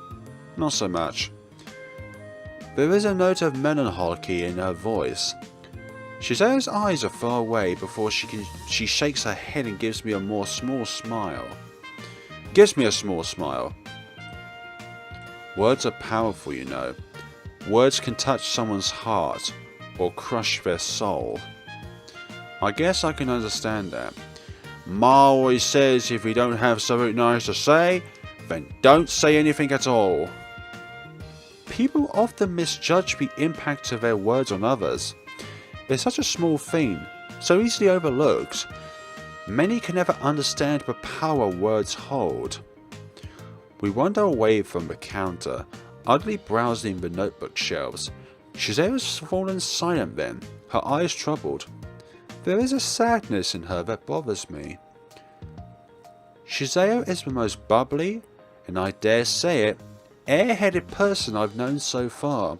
not so much. There is a note of melancholy in her voice. Shizeo's eyes are far away before she shakes her head and gives me a small smile. Words are powerful, you know. Words can touch someone's heart or crush their soul. I guess I can understand that. Ma always says if you don't have something nice to say, then don't say anything at all. People often misjudge the impact of their words on others. It's such a small thing, so easily overlooked. Many can never understand the power words hold. We wander away from the counter, idly browsing the notebook shelves. Shizeo has fallen silent then, her eyes troubled. There is a sadness in her that bothers me. Shizeo is the most bubbly, and I dare say it, airheaded person I've known so far.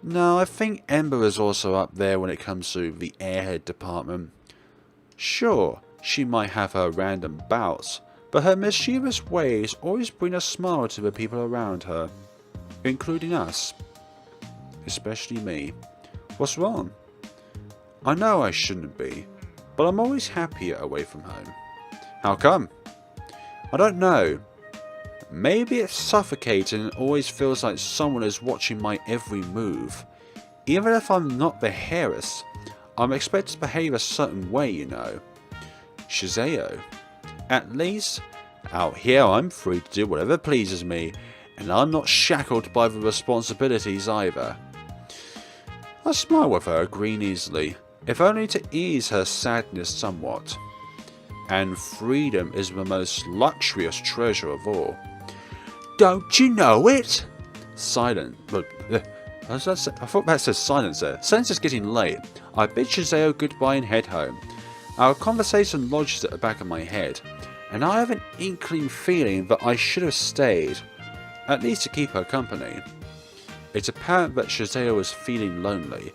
No, I think Ember is also up there when it comes to the airhead department. Sure, she might have her random bouts, but her mischievous ways always bring a smile to the people around her, including us. Especially me. What's wrong? I know I shouldn't be, but I'm always happier away from home. How come? I don't know. Maybe it's suffocating and always feels like someone is watching my every move. Even if I'm not the heiress, I'm expected to behave a certain way, you know. Shizeo. At least, out here I'm free to do whatever pleases me, and I'm not shackled by the responsibilities either. I smile with her, agreeing easily, if only to ease her sadness somewhat. And freedom is the most luxurious treasure of all. Don't you know it? Silent. I thought that said silence there. Since it's getting late, I bid Shizeo goodbye and head home. Our conversation lodges at the back of my head, and I have an inkling feeling that I should have stayed, at least to keep her company. It's apparent that Shizeo is feeling lonely,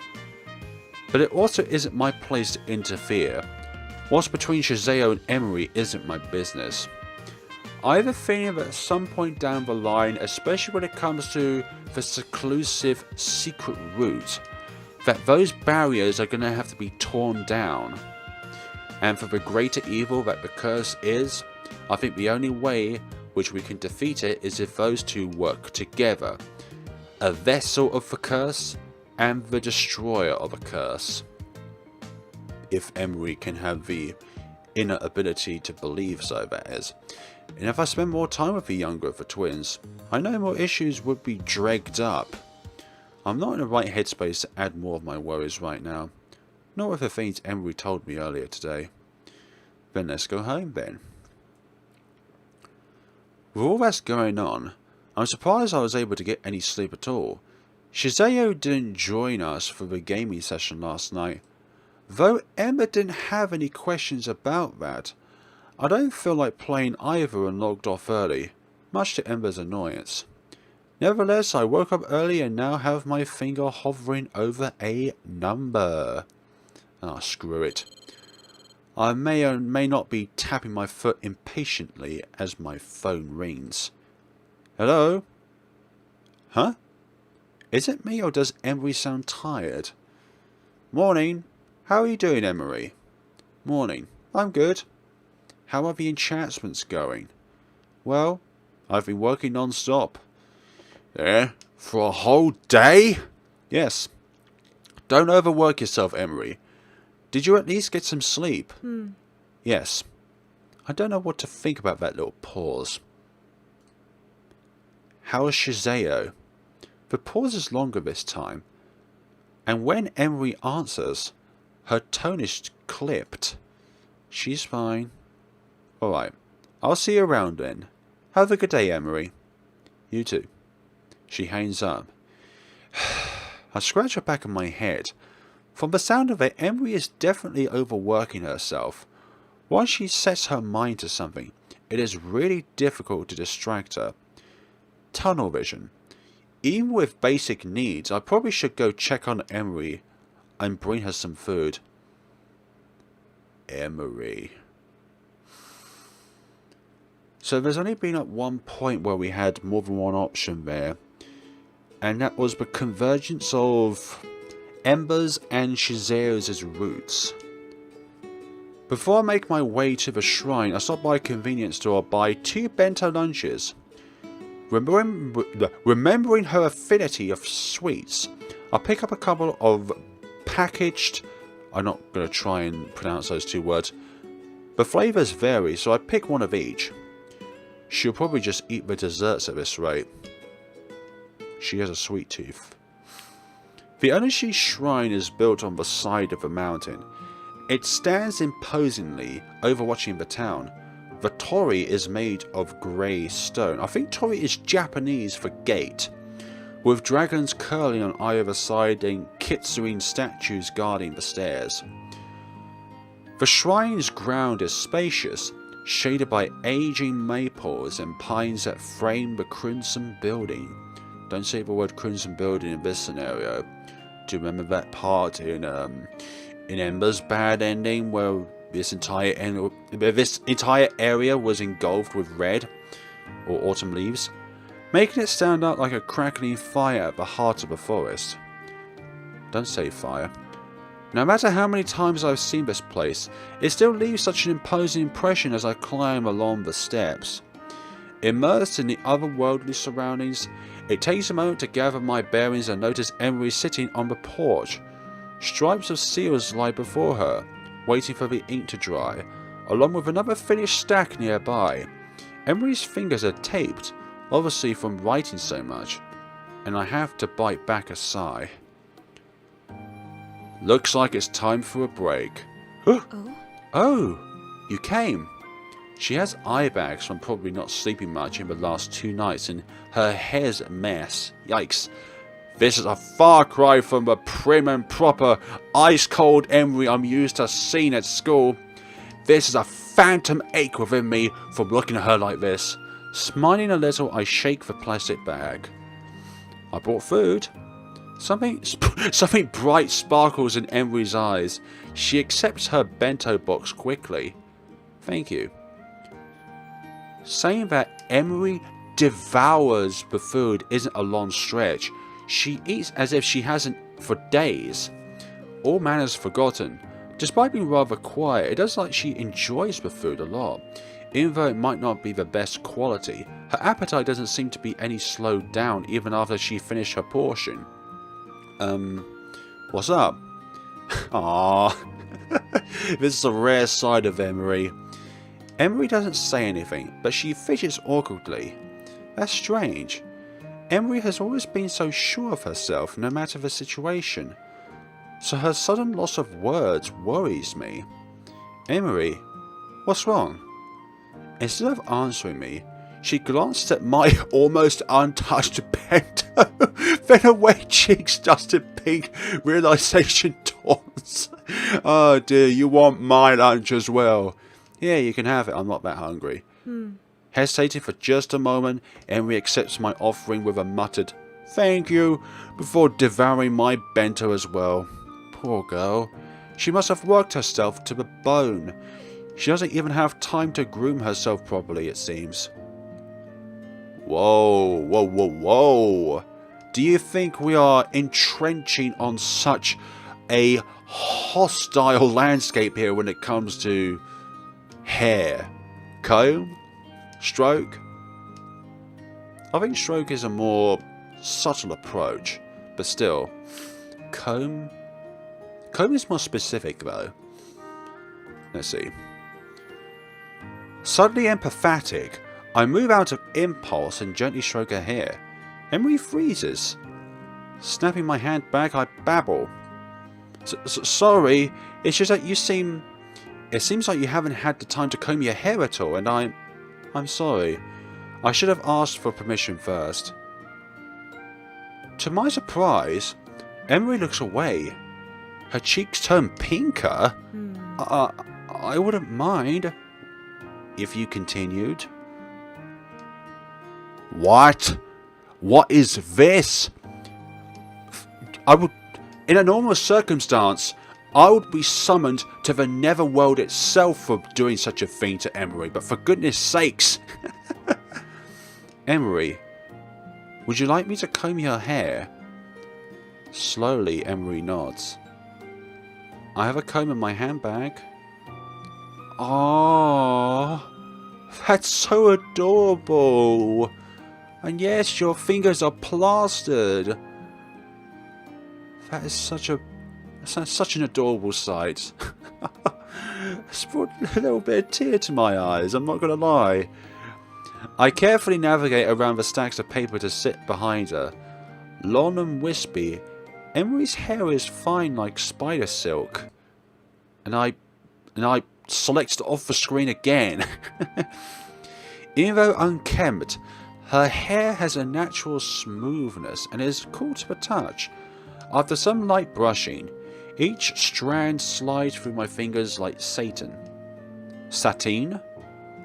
but it also isn't my place to interfere. What's between Shizeo and Emiri isn't my business. I have a feeling that at some point down the line, especially when it comes to the seclusive secret route, that those barriers are going to have to be torn down. And for the greater evil that the curse is, I think the only way which we can defeat it is if those two work together. A vessel of the curse and the destroyer of a curse. If Emiri can have the inner ability to believe so, that is. And if I spend more time with the younger of the twins, I know more issues would be dragged up. I'm not in the right headspace to add more of my worries right now. Not with the things Emiri told me earlier today. Then let's go home then. With all that's going on, I'm surprised I was able to get any sleep at all. Shizeo didn't join us for the gaming session last night. Though Emma didn't have any questions about that, I don't feel like playing either and logged off early, much to Ember's annoyance. Nevertheless, I woke up early and now have my finger hovering over a number. Ah, screw it. I may or may not be tapping my foot impatiently as my phone rings. Hello? Huh? Is it me or does Emily sound tired? Morning. How are you doing, Emily? Morning. I'm good. How are the enchantments going? Well, I've been working non-stop. Yeah? For a whole day? Yes. Don't overwork yourself, Emily. Did you at least get some sleep? Yes. I don't know what to think about that little pause. How is Shizeo? The pause is longer this time. And when Emily answers, her tone is clipped. She's fine. Alright, I'll see you around then. Have a good day, Emily. You too. She hangs up. I scratch the back of my head. From the sound of it, Emily is definitely overworking herself. Once she sets her mind to something, it is really difficult to distract her. Tunnel vision. Even with basic needs, I probably should go check on Emily and bring her some food. Emily. So there's only been at one point where we had more than one option there. And that was the convergence of Ember's and Shizeo's roots. Before I make my way to the shrine, I stop by a convenience store, buy 2 bento lunches. Remembering her affinity of sweets, I pick up a couple of packaged... I'm not going to try and pronounce those 2 words. The flavours vary, so I pick one of each. She'll probably just eat the desserts at this rate. She has a sweet tooth. The Onishi Shrine is built on the side of a mountain. It stands imposingly, overwatching the town. The torii is made of grey stone. I think torii is Japanese for gate, with dragons curling on either side and kitsune statues guarding the stairs. The shrine's ground is spacious, shaded by aging maples and pines that frame the crimson building. Don't say the word crimson building in this scenario. Do you remember that part in Ember's bad ending where this entire area was engulfed with red or autumn leaves, making it stand out like a crackling fire at the heart of the forest? Don't say fire. No matter how many times I've seen this place, it still leaves such an imposing impression as I climb along the steps. Immersed in the otherworldly surroundings, it takes a moment to gather my bearings and notice Emiri sitting on the porch. Stripes of seals lie before her, waiting for the ink to dry, along with another finished stack nearby. Emiri's fingers are taped, obviously from writing so much, and I have to bite back a sigh. Looks like it's time for a break. Oh, you came. She has eye bags from probably not sleeping much in the last 2 nights, and her hair's a mess. Yikes. This is a far cry from the prim and proper, ice-cold Emiri I'm used to seeing at school. This is a phantom ache within me from looking at her like this. Smiling a little, I shake the plastic bag. I brought food. Something bright sparkles in Emiri's eyes. She accepts her bento box quickly. Thank you. Saying that Emiri devours the food isn't a long stretch. She eats as if she hasn't for days. All manners forgotten. Despite being rather quiet, it does like she enjoys the food a lot. Even though it might not be the best quality, her appetite doesn't seem to be any slowed down even after she finished her portion. What's up? Aww. This is a rare side of Emiri. Emiri doesn't say anything, but she fidgets awkwardly. That's strange. Emiri has always been so sure of herself, no matter the situation. So her sudden loss of words worries me. Emiri, what's wrong? Instead of answering me, she glanced at my almost untouched bento, then her wet cheeks dusted pink realization dawns. Oh dear, you want my lunch as well? Yeah, you can have it, I'm not that hungry. Hesitating for just a moment, Emiri accepts my offering with a muttered, "Thank you," before devouring my bento as well. Poor girl. She must have worked herself to the bone. She doesn't even have time to groom herself properly, it seems. Whoa, whoa, whoa, whoa. Do you think we are entrenching on such a hostile landscape here when it comes to hair? Comb? Stroke? I think stroke is a more subtle approach, but still. Comb? Comb is more specific though. Let's see. Suddenly empathetic, I move out of impulse and gently stroke her hair. Emiri freezes. Snapping my hand back, I babble. Sorry, it's just that you seem... It seems like you haven't had the time to comb your hair at all, and I'm sorry. I should have asked for permission first. To my surprise, Emiri looks away. Her cheeks turn pinker. I wouldn't mind if you continued. What? What is this? In a normal circumstance, I would be summoned to the netherworld itself for doing such a thing to Emiri, but for goodness sakes. Emiri, would you like me to comb your hair? Slowly, Emiri nods. I have a comb in my handbag. Oh, that's so adorable. And yes, your fingers are plastered. That is such an adorable sight. It's brought a little bit of tear to my eyes, I'm not going to lie. I carefully navigate around the stacks of paper to sit behind her. long and wispy. Emiri's hair is fine like spider silk. And I selected off the screen again. Even though unkempt, her hair has a natural smoothness and is cool to the touch. After some light brushing, each strand slides through my fingers like satin. Satin?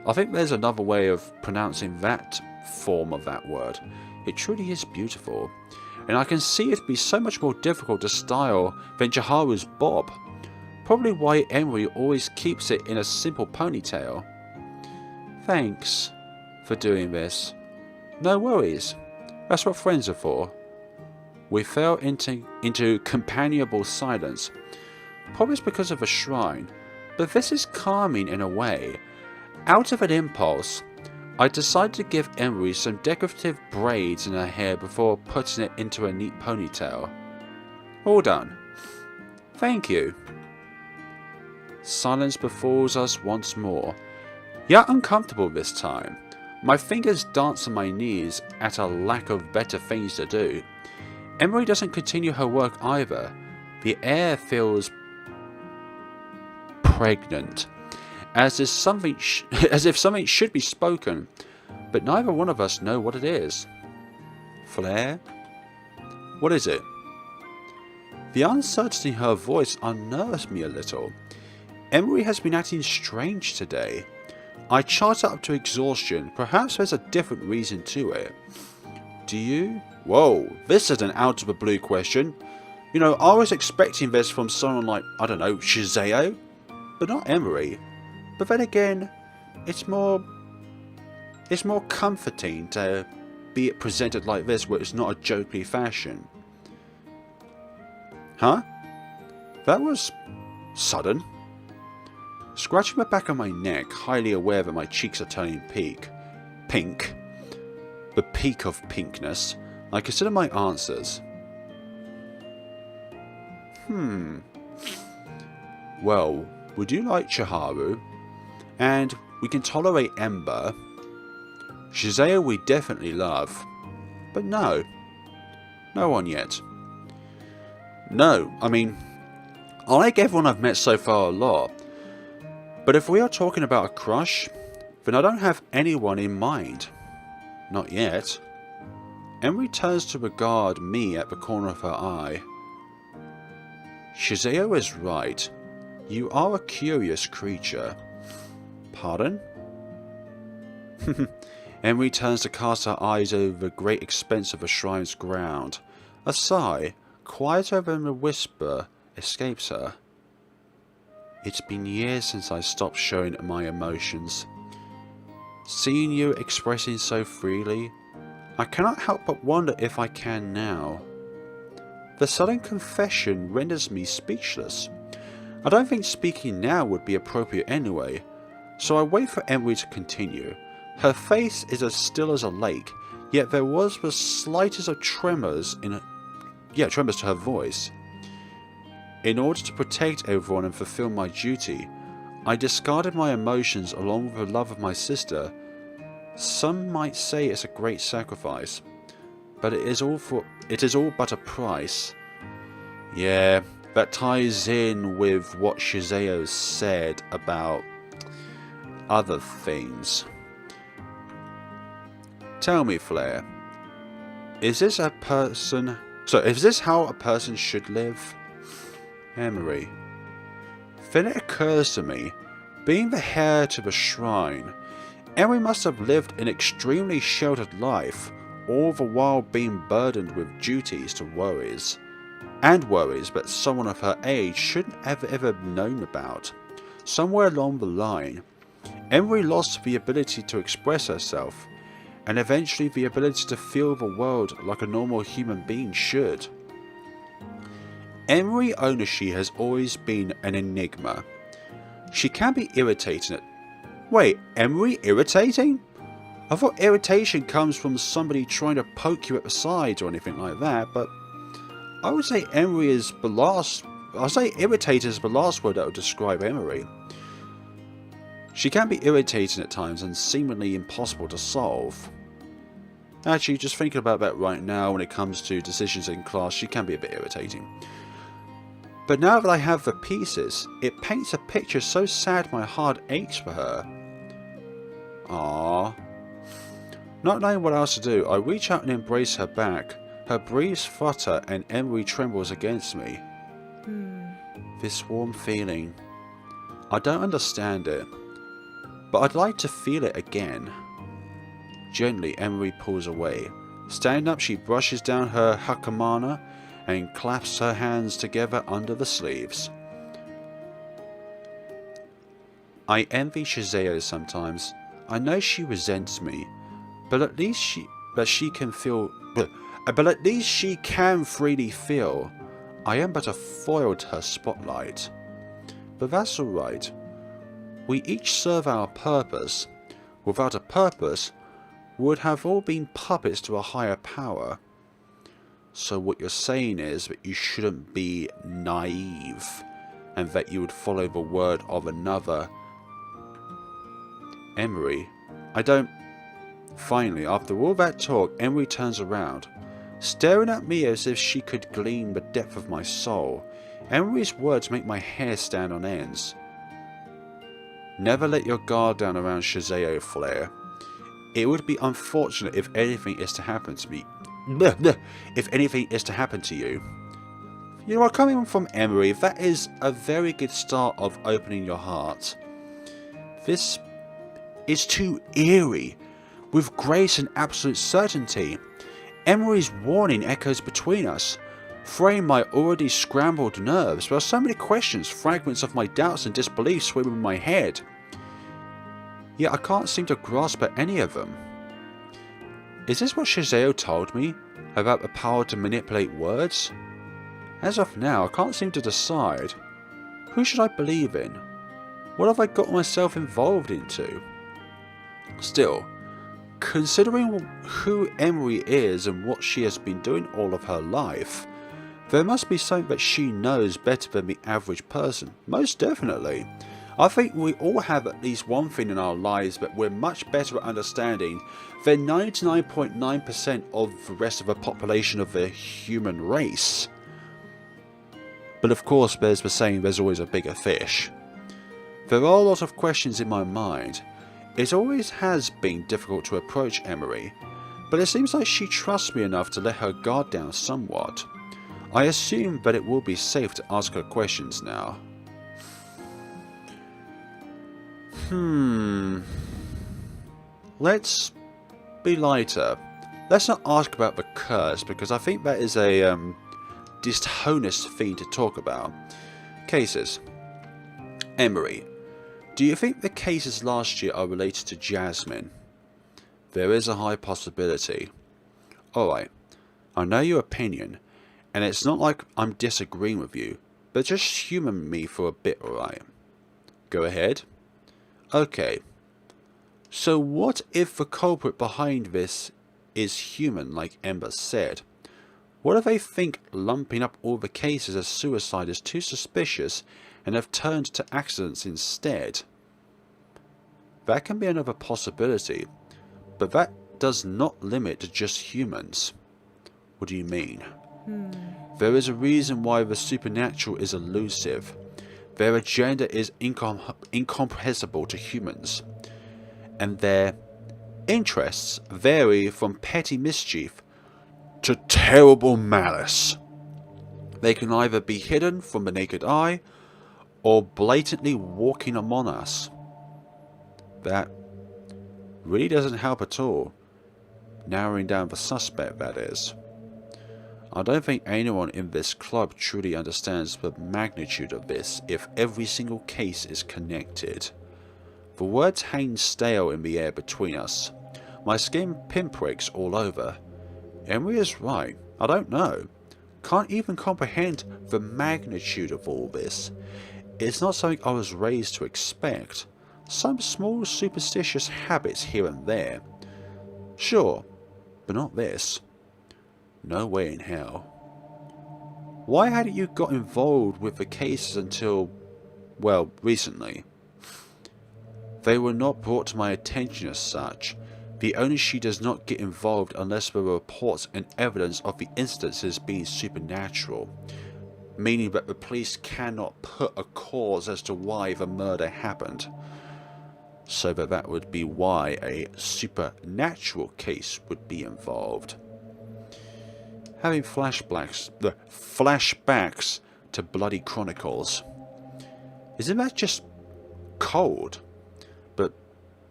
I think there's another way of pronouncing that form of that word. It truly is beautiful, and I can see it be so much more difficult to style than Chiharu's bob. Probably why Emiri always keeps it in a simple ponytail. Thanks for doing this. No worries. That's what friends are for. We fell into companionable silence. Probably it's because of a shrine, but this is calming in a way. Out of an impulse, I decided to give Emiri some decorative braids in her hair before putting it into a neat ponytail. All done. Thank you. Silence befalls us once more, yet uncomfortable this time. My fingers dance on my knees at a lack of better things to do. Emiri doesn't continue her work either. The air feels pregnant, as if something should be spoken, but neither one of us know what it is. Flare? What is it? The uncertainty in her voice unnerves me a little. Emiri has been acting strange today. I chart it up to exhaustion. Perhaps there's a different reason to it. Do you? Whoa, this is an out of the blue question. You know, I was expecting this from someone like, I don't know, Shizeo, but not Emiri. But then again, it's more comforting to be it presented like this, where it's not a jokey fashion. Huh? That was sudden. Scratching the back of my neck, highly aware that my cheeks are turning pink. The peak of pinkness. I consider my answers. Well, would you like Chiharu? And we can tolerate Ember. Shizeo we definitely love. But no. No one yet. No, I mean, I like everyone I've met so far a lot. But if we are talking about a crush, then I don't have anyone in mind. Not yet. Emiri turns to regard me at the corner of her eye. Shizeo is right. You are a curious creature. Pardon? Emiri turns to cast her eyes over the great expanse of the shrine's ground. A sigh, quieter than a whisper, escapes her. It's been years since I stopped showing my emotions. Seeing you expressing so freely, I cannot help but wonder if I can now. The sudden confession renders me speechless. I don't think speaking now would be appropriate anyway, so I wait for Emiri to continue. Her face is as still as a lake, yet there was the slightest of tremors to her voice. In order to protect everyone and fulfill my duty, I discarded my emotions along with the love of my sister. Some might say it's a great sacrifice, but it is all but a price. Yeah, that ties in with what Shizeo said about other things. Tell me, Flare, is this how a person should live? Emiri. Then it occurs to me, being the heir to the shrine, Emiri must have lived an extremely sheltered life, all the while being burdened with duties to worries that someone of her age shouldn't have ever known about. Somewhere along the line, Emiri lost the ability to express herself, and eventually the ability to feel the world like a normal human being should. Emiri Onoshi has always been an enigma. She can be irritating. Wait, Emiri irritating? I thought irritation comes from somebody trying to poke you at the sides or anything like that, but I would say Emiri is the last. I'll say irritating is the last word that would describe Emiri. She can be irritating at times and seemingly impossible to solve. Actually, just thinking about that right now when it comes to decisions in class, she can be a bit irritating. But now that I have the pieces, it paints a picture so sad my heart aches for her. Ah. Not knowing what else to do, I reach out and embrace her back. Her breaths flutter and Emiri trembles against me. This warm feeling. I don't understand it, but I'd like to feel it again. Gently, Emiri pulls away. Standing up, she brushes down her hakamana and clasps her hands together under the sleeves. I envy Shizeo sometimes. I know she resents me, but at least she can freely feel I am but a foil to her spotlight. But that's alright. We each serve our purpose. Without a purpose, we would have all been puppets to a higher power. So what you're saying is that you shouldn't be naive, and that you would follow the word of another. Emiri, I don't... Finally, after all that talk, Emiri turns around, staring at me as if she could glean the depth of my soul. Emiri's words make my hair stand on ends. Never let your guard down around Shizeo, Flare. It would be unfortunate if anything is to happen to me. If anything is to happen to you. You know what, coming from Emiri, that is a very good start of opening your heart. This is too eerie. With grace and absolute certainty. Emiri's warning echoes between us, fraying my already scrambled nerves. There are so many questions, fragments of my doubts and disbelief swimming in my head. Yet I can't seem to grasp at any of them. Is this what Shizeo told me about the power to manipulate words? As of now, I can't seem to decide. Who should I believe in? What have I got myself involved into? Still, considering who Emiri is and what she has been doing all of her life, there must be something that she knows better than the average person. Most definitely. I think we all have at least one thing in our lives that we're much better at understanding than 99.9% of the rest of the population of the human race. But of course, there's the saying, there's always a bigger fish. There are a lot of questions in my mind. It always has been difficult to approach Emiri, but it seems like she trusts me enough to let her guard down somewhat. I assume that it will be safe to ask her questions now. Let's be lighter. Let's not ask about the curse, because I think that is a dishonest thing to talk about. Cases. Emiri, do you think the cases last year are related to Jasmine? There is a high possibility. Alright, I know your opinion, and it's not like I'm disagreeing with you, but just humour me for a bit, alright? Go ahead. Okay. So what if the culprit behind this is human, like Ember said? What if they think lumping up all the cases as suicide is too suspicious and have turned to accidents instead? That can be another possibility, but that does not limit to just humans. What do you mean? There is a reason why the supernatural is elusive. Their agenda is incomprehensible to humans, and their interests vary from petty mischief to terrible malice. They can either be hidden from the naked eye, or blatantly walking among us. That really doesn't help at all. Narrowing down the suspect, that is. I don't think anyone in this club truly understands the magnitude of this if every single case is connected. The words hang stale in the air between us. My skin pinpricks all over. Emily is right. I don't know. Can't even comprehend the magnitude of all this. It's not something I was raised to expect. Some small superstitious habits here and there. Sure, but not this. No way in hell. Why hadn't you got involved with the cases until, well, recently? They were not brought to my attention as such. The ownership does not get involved unless there are reports and evidence of the instances being supernatural, meaning that the police cannot put a cause as to why the murder happened. So that would be why a supernatural case would be involved. Having flashbacks to bloody chronicles. Isn't that just cold? But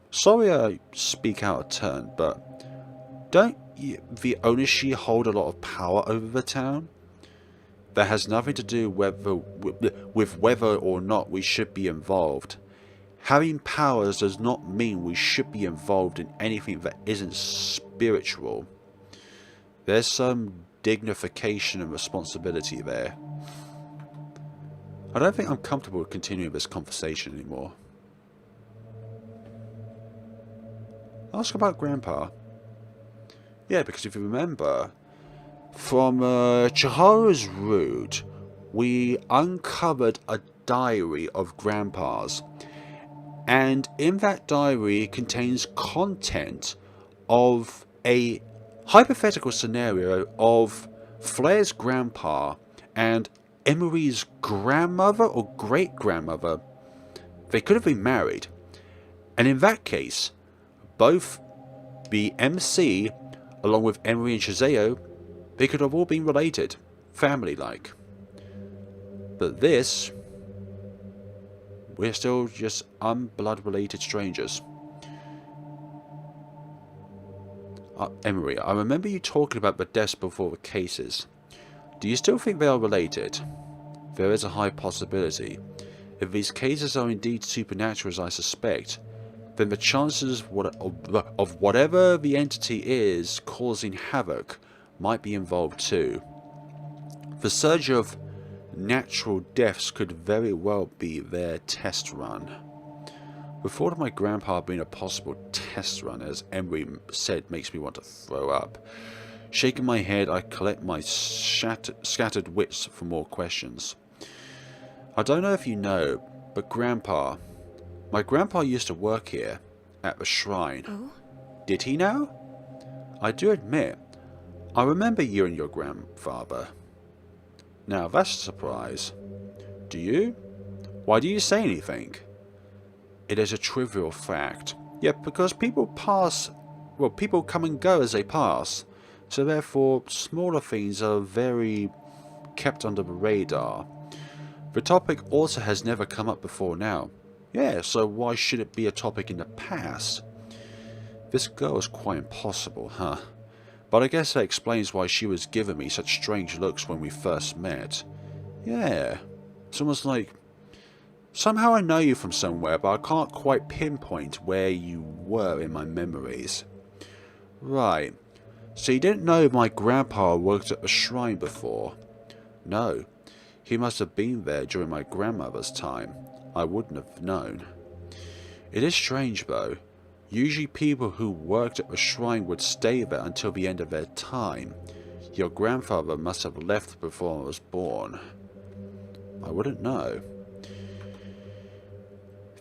sorry I speak out of turn, but don't the ownership hold a lot of power over the town? That has nothing to do with whether or not we should be involved. Having powers does not mean we should be involved in anything that isn't spiritual. There's some dignification and responsibility there. I don't think I'm comfortable with continuing this conversation anymore. Ask about Grandpa. Yeah, because if you remember, from Chiharu's route, we uncovered a diary of Grandpa's. And in that diary contains content of a hypothetical scenario of Flare's grandpa and Emiri's grandmother or great-grandmother. They could have been married. And in that case, both the MC, along with Emiri and Shizeo, they could have all been related, family-like. But this, we're still just unblood-related strangers. Emiri, I remember you talking about the deaths before the cases. Do you still think they are related? There is a high possibility. If these cases are indeed supernatural as I suspect, then the chances of whatever the entity is causing havoc might be involved too. The surge of natural deaths could very well be their test run. The thought of my grandpa being a possible test run, as Emiri said, makes me want to throw up. Shaking my head, I collect my scattered wits for more questions. I don't know if you know, but my grandpa used to work here, at the shrine. Oh? Did he now? I do admit, I remember you and your grandfather. Now that's a surprise. Do you? Why do you say anything? It is a trivial fact. Yet because people come and go as they pass. So therefore, smaller things are very kept under the radar. The topic also has never come up before now. Yeah, so why should it be a topic in the past? This girl is quite impossible, huh? But I guess that explains why she was giving me such strange looks when we first met. Yeah, it's almost like, somehow I know you from somewhere, but I can't quite pinpoint where you were in my memories. Right, so you didn't know my grandpa worked at the shrine before? No, he must have been there during my grandmother's time. I wouldn't have known. It is strange though. Usually people who worked at the shrine would stay there until the end of their time. Your grandfather must have left before I was born. I wouldn't know.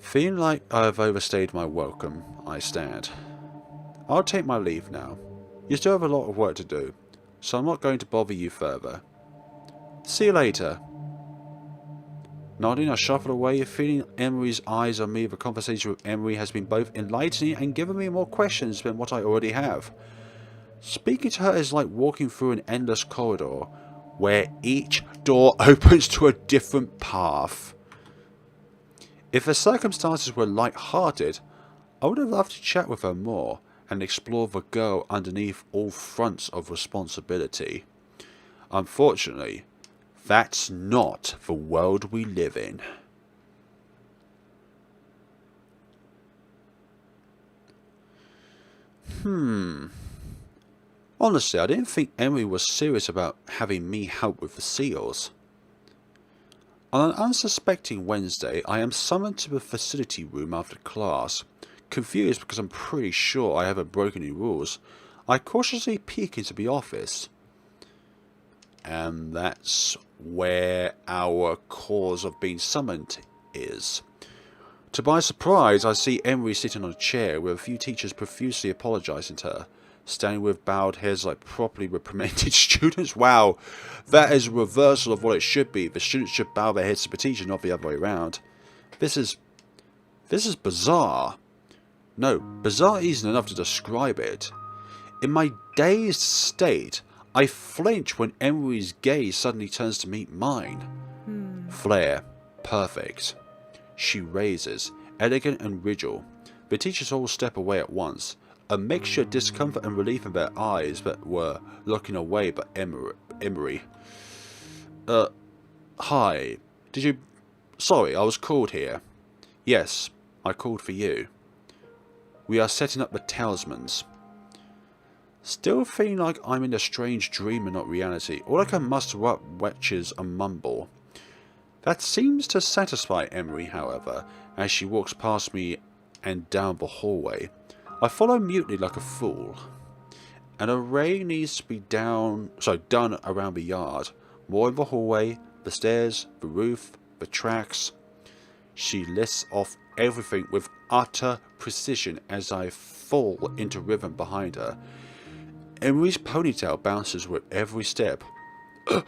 Feeling like I have overstayed my welcome, I stand. I'll take my leave now. You still have a lot of work to do, so I'm not going to bother you further. See you later. Nodding, I shuffle away, feeling Emiri's eyes on me. The conversation with Emiri has been both enlightening and given me more questions than what I already have. Speaking to her is like walking through an endless corridor, where each door opens to a different path. If the circumstances were light-hearted, I would have loved to chat with her more and explore the girl underneath all fronts of responsibility. Unfortunately, that's not the world we live in. Honestly, I didn't think Emily was serious about having me help with the seals. On an unsuspecting Wednesday, I am summoned to the facility room after class. Confused because I'm pretty sure I haven't broken any rules, I cautiously peek into the office. And that's where our cause of being summoned is. To my surprise, I see Emiri sitting on a chair with a few teachers profusely apologising to her, standing with bowed heads like properly reprimanded students. Wow, that is a reversal of what it should be. The students should bow their heads to the teacher, not the other way around. This is bizarre. No, bizarre isn't enough to describe it. In my dazed state, I flinch when Emiri's gaze suddenly turns to meet mine. Flare. Perfect. She raises, elegant and rigid. The teachers all step away at once, a mixture of discomfort and relief in their eyes that were looking away but Emiri. Hi. Did you... Sorry, I was called here. Yes, I called for you. We are setting up the talismans. Still feeling like I'm in a strange dream and not reality. All I can muster up wretches a mumble. That seems to satisfy Emiri, however, as she walks past me and down the hallway. I follow mutely like a fool. An array needs to be done around the yard. More in the hallway, the stairs, the roof, the tracks. She lists off everything with utter precision as I fall into rhythm behind her. Emiri's ponytail bounces with every step,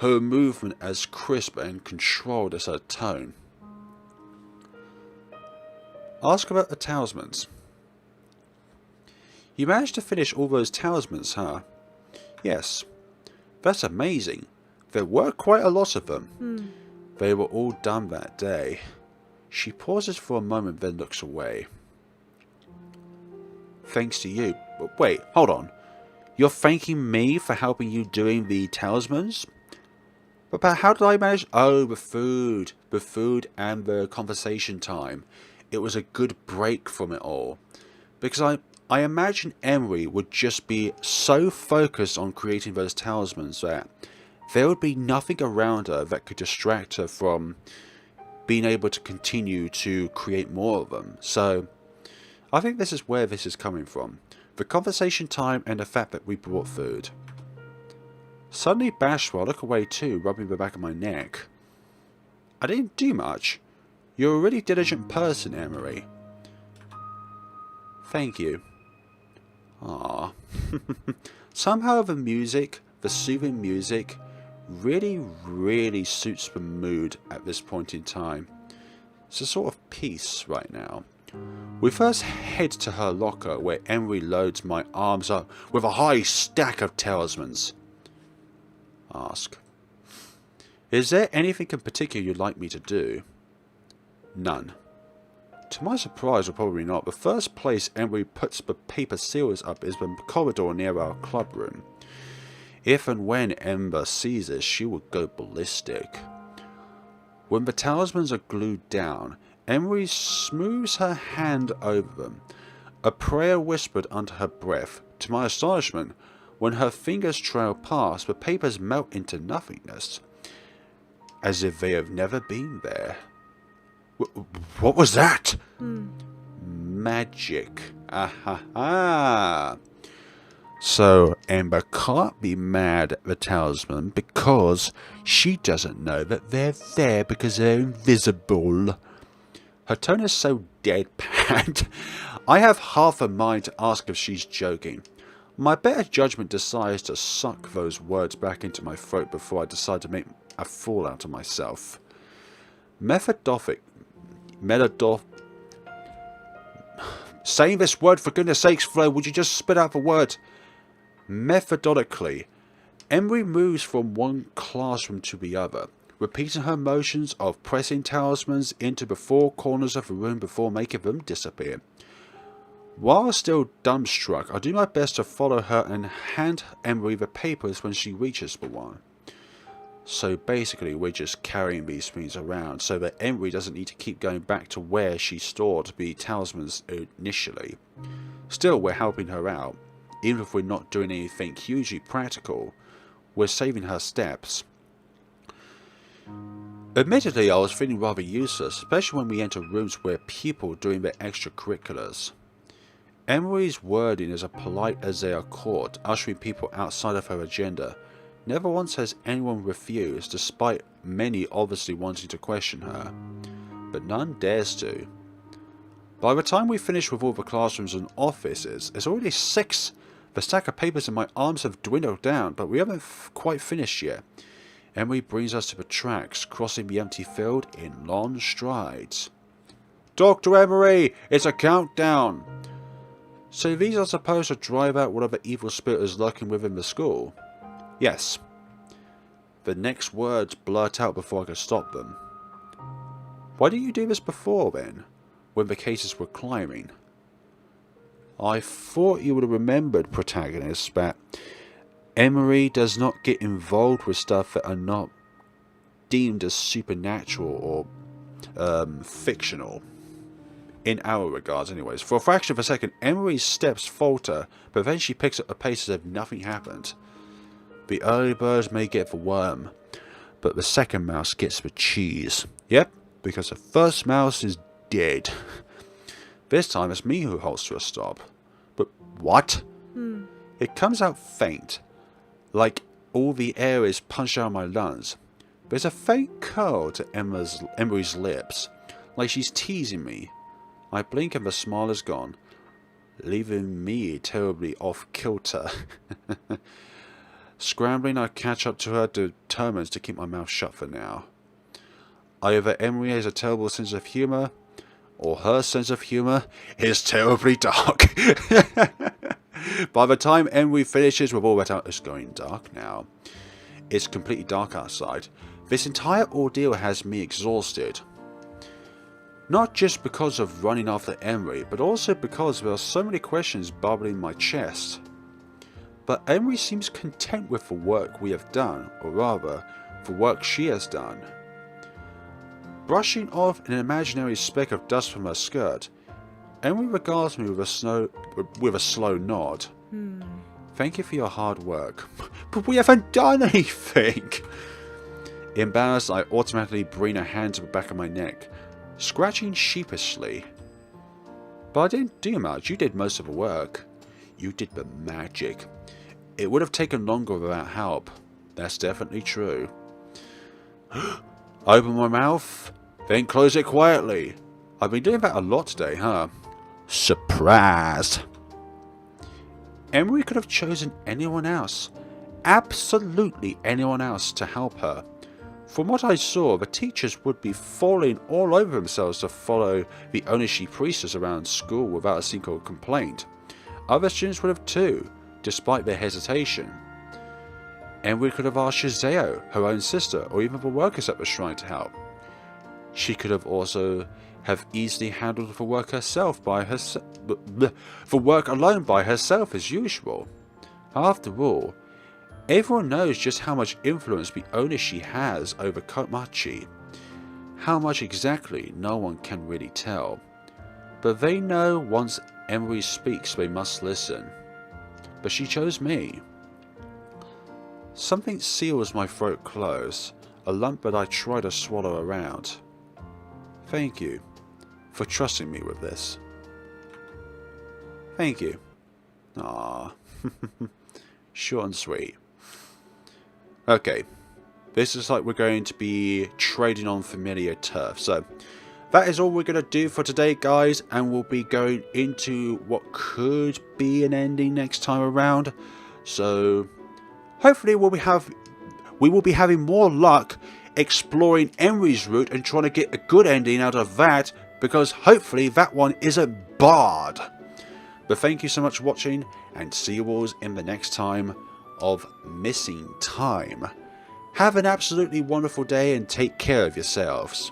her movement as crisp and controlled as her tone. Ask about the talismans. You managed to finish all those talismans, huh? Yes. That's amazing. There were quite a lot of them. They were all done that day. She pauses for a moment, then looks away. Thanks to you. But wait, hold on. You're thanking me for helping you doing the talismans? But how did I manage? Oh, the food and the conversation time. It was a good break from it all. Because I imagine Emiri would just be so focused on creating those talismans that there would be nothing around her that could distract her from being able to continue to create more of them. So I think this is where this is coming from. The conversation time and the fact that we brought food. Suddenly bashful, I look away too, rubbing the back of my neck. I didn't do much. You're a really diligent person, Emiri. Thank you. Ah. Somehow the music, the soothing music, really suits the mood at this point in time. It's a sort of peace right now. We first head to her locker where Emiri loads my arms up with a high stack of talismans. Ask. Is there anything in particular you'd like me to do? None. To my surprise, or probably not, the first place Emiri puts the paper seals up is the corridor near our club room. If and when Ember sees this, she will go ballistic. When the talismans are glued down, Emiri smooths her hand over them, a prayer whispered under her breath. To my astonishment, when her fingers trail past, the papers melt into nothingness, as if they have never been there. What was that? Magic. Ah. So Ember can't be mad at the talisman because she doesn't know that they're there because they're invisible. Her tone is so deadpan. I have half a mind to ask if she's joking. My better judgment decides to suck those words back into my throat before I decide to make a fool out of myself. Saying this word, for goodness sakes, Flo, would you just spit out the word? Methodically, Emiri moves from one classroom to the other, repeating her motions of pressing talismans into the four corners of the room before making them disappear. While still dumbstruck, I do my best to follow her and hand Emiri the papers when she reaches for one. So basically, we're just carrying these things around so that Emiri doesn't need to keep going back to where she stored the talismans initially. Still, we're helping her out. Even if we're not doing anything hugely practical, we're saving her steps. Admittedly, I was feeling rather useless, especially when we enter rooms where people are doing their extracurriculars. Emiri's wording is as polite as they are caught, ushering people outside of her agenda. Never once has anyone refused, despite many obviously wanting to question her. But none dares to. By the time we finish with all the classrooms and offices, it's already 6. The stack of papers in my arms have dwindled down, but we haven't quite finished yet. Emiri brings us to the tracks, crossing the empty field in long strides. Dr. Emiri, it's a countdown! So these are supposed to drive out whatever evil spirit is lurking within the school? Yes. The next words blurt out before I can stop them. Why didn't you do this before then, when the cases were climbing? I thought you would have remembered, protagonist, that Emiri does not get involved with stuff that are not deemed as supernatural or fictional. In our regards, anyways. For a fraction of a second, Emiri's steps falter, but then she picks up the pace as if nothing happened. The early bird may get the worm, but the second mouse gets the cheese. Yep, because the first mouse is dead. This time it's me who halts to a stop. But what? It comes out faint, like all the air is punched out of my lungs. There's a faint curl to Emiri's lips, like she's teasing me. I blink and the smile is gone, leaving me terribly off kilter. Scrambling, I catch up to her, determined to keep my mouth shut for now. Either Emiri has a terrible sense of humour, or her sense of humour is terribly dark. By the time Emiri finishes with all that out, it's going dark now. It's completely dark outside. This entire ordeal has me exhausted. Not just because of running after Emiri, but also because there are so many questions bubbling in my chest. But Emiri seems content with the work we have done, or rather, the work she has done. Brushing off an imaginary speck of dust from her skirt, Emiri regards me with a slow nod. Thank you for your hard work. But we haven't done anything! Embarrassed, I automatically bring a hand to the back of my neck, scratching sheepishly. But I didn't do much. You did most of the work. You did the magic. It would have taken longer without help. That's definitely true. Open my mouth, then close it quietly. I've been doing that a lot today, huh? Surprised. Emiri could have chosen anyone else. Absolutely anyone else to help her. From what I saw, the teachers would be falling all over themselves to follow the Onishi priestess around school without a single complaint. Other students would have too, despite their hesitation. Emiri could have asked Shizeo, her own sister, or even the workers at the shrine to help. She could have also easily handled the work herself the work alone by herself as usual. After all, everyone knows just how much influence the Onishi has over Komachi. How much exactly, no one can really tell. But they know once Emiri speaks they must listen. But she chose me. Something seals my throat close, a lump that I try to swallow around. Thank you for trusting me with this. Thank you. Ah, short and sweet. Okay, this is like we're going to be trading on familiar turf. So that is all we're going to do for today, guys, and we'll be going into what could be an ending next time around. So hopefully we will be having more luck exploring Emiri's route and trying to get a good ending out of that, because hopefully that one isn't barred. But thank you so much for watching, and see you all in the next time of Missing Time. Have an absolutely wonderful day and take care of yourselves.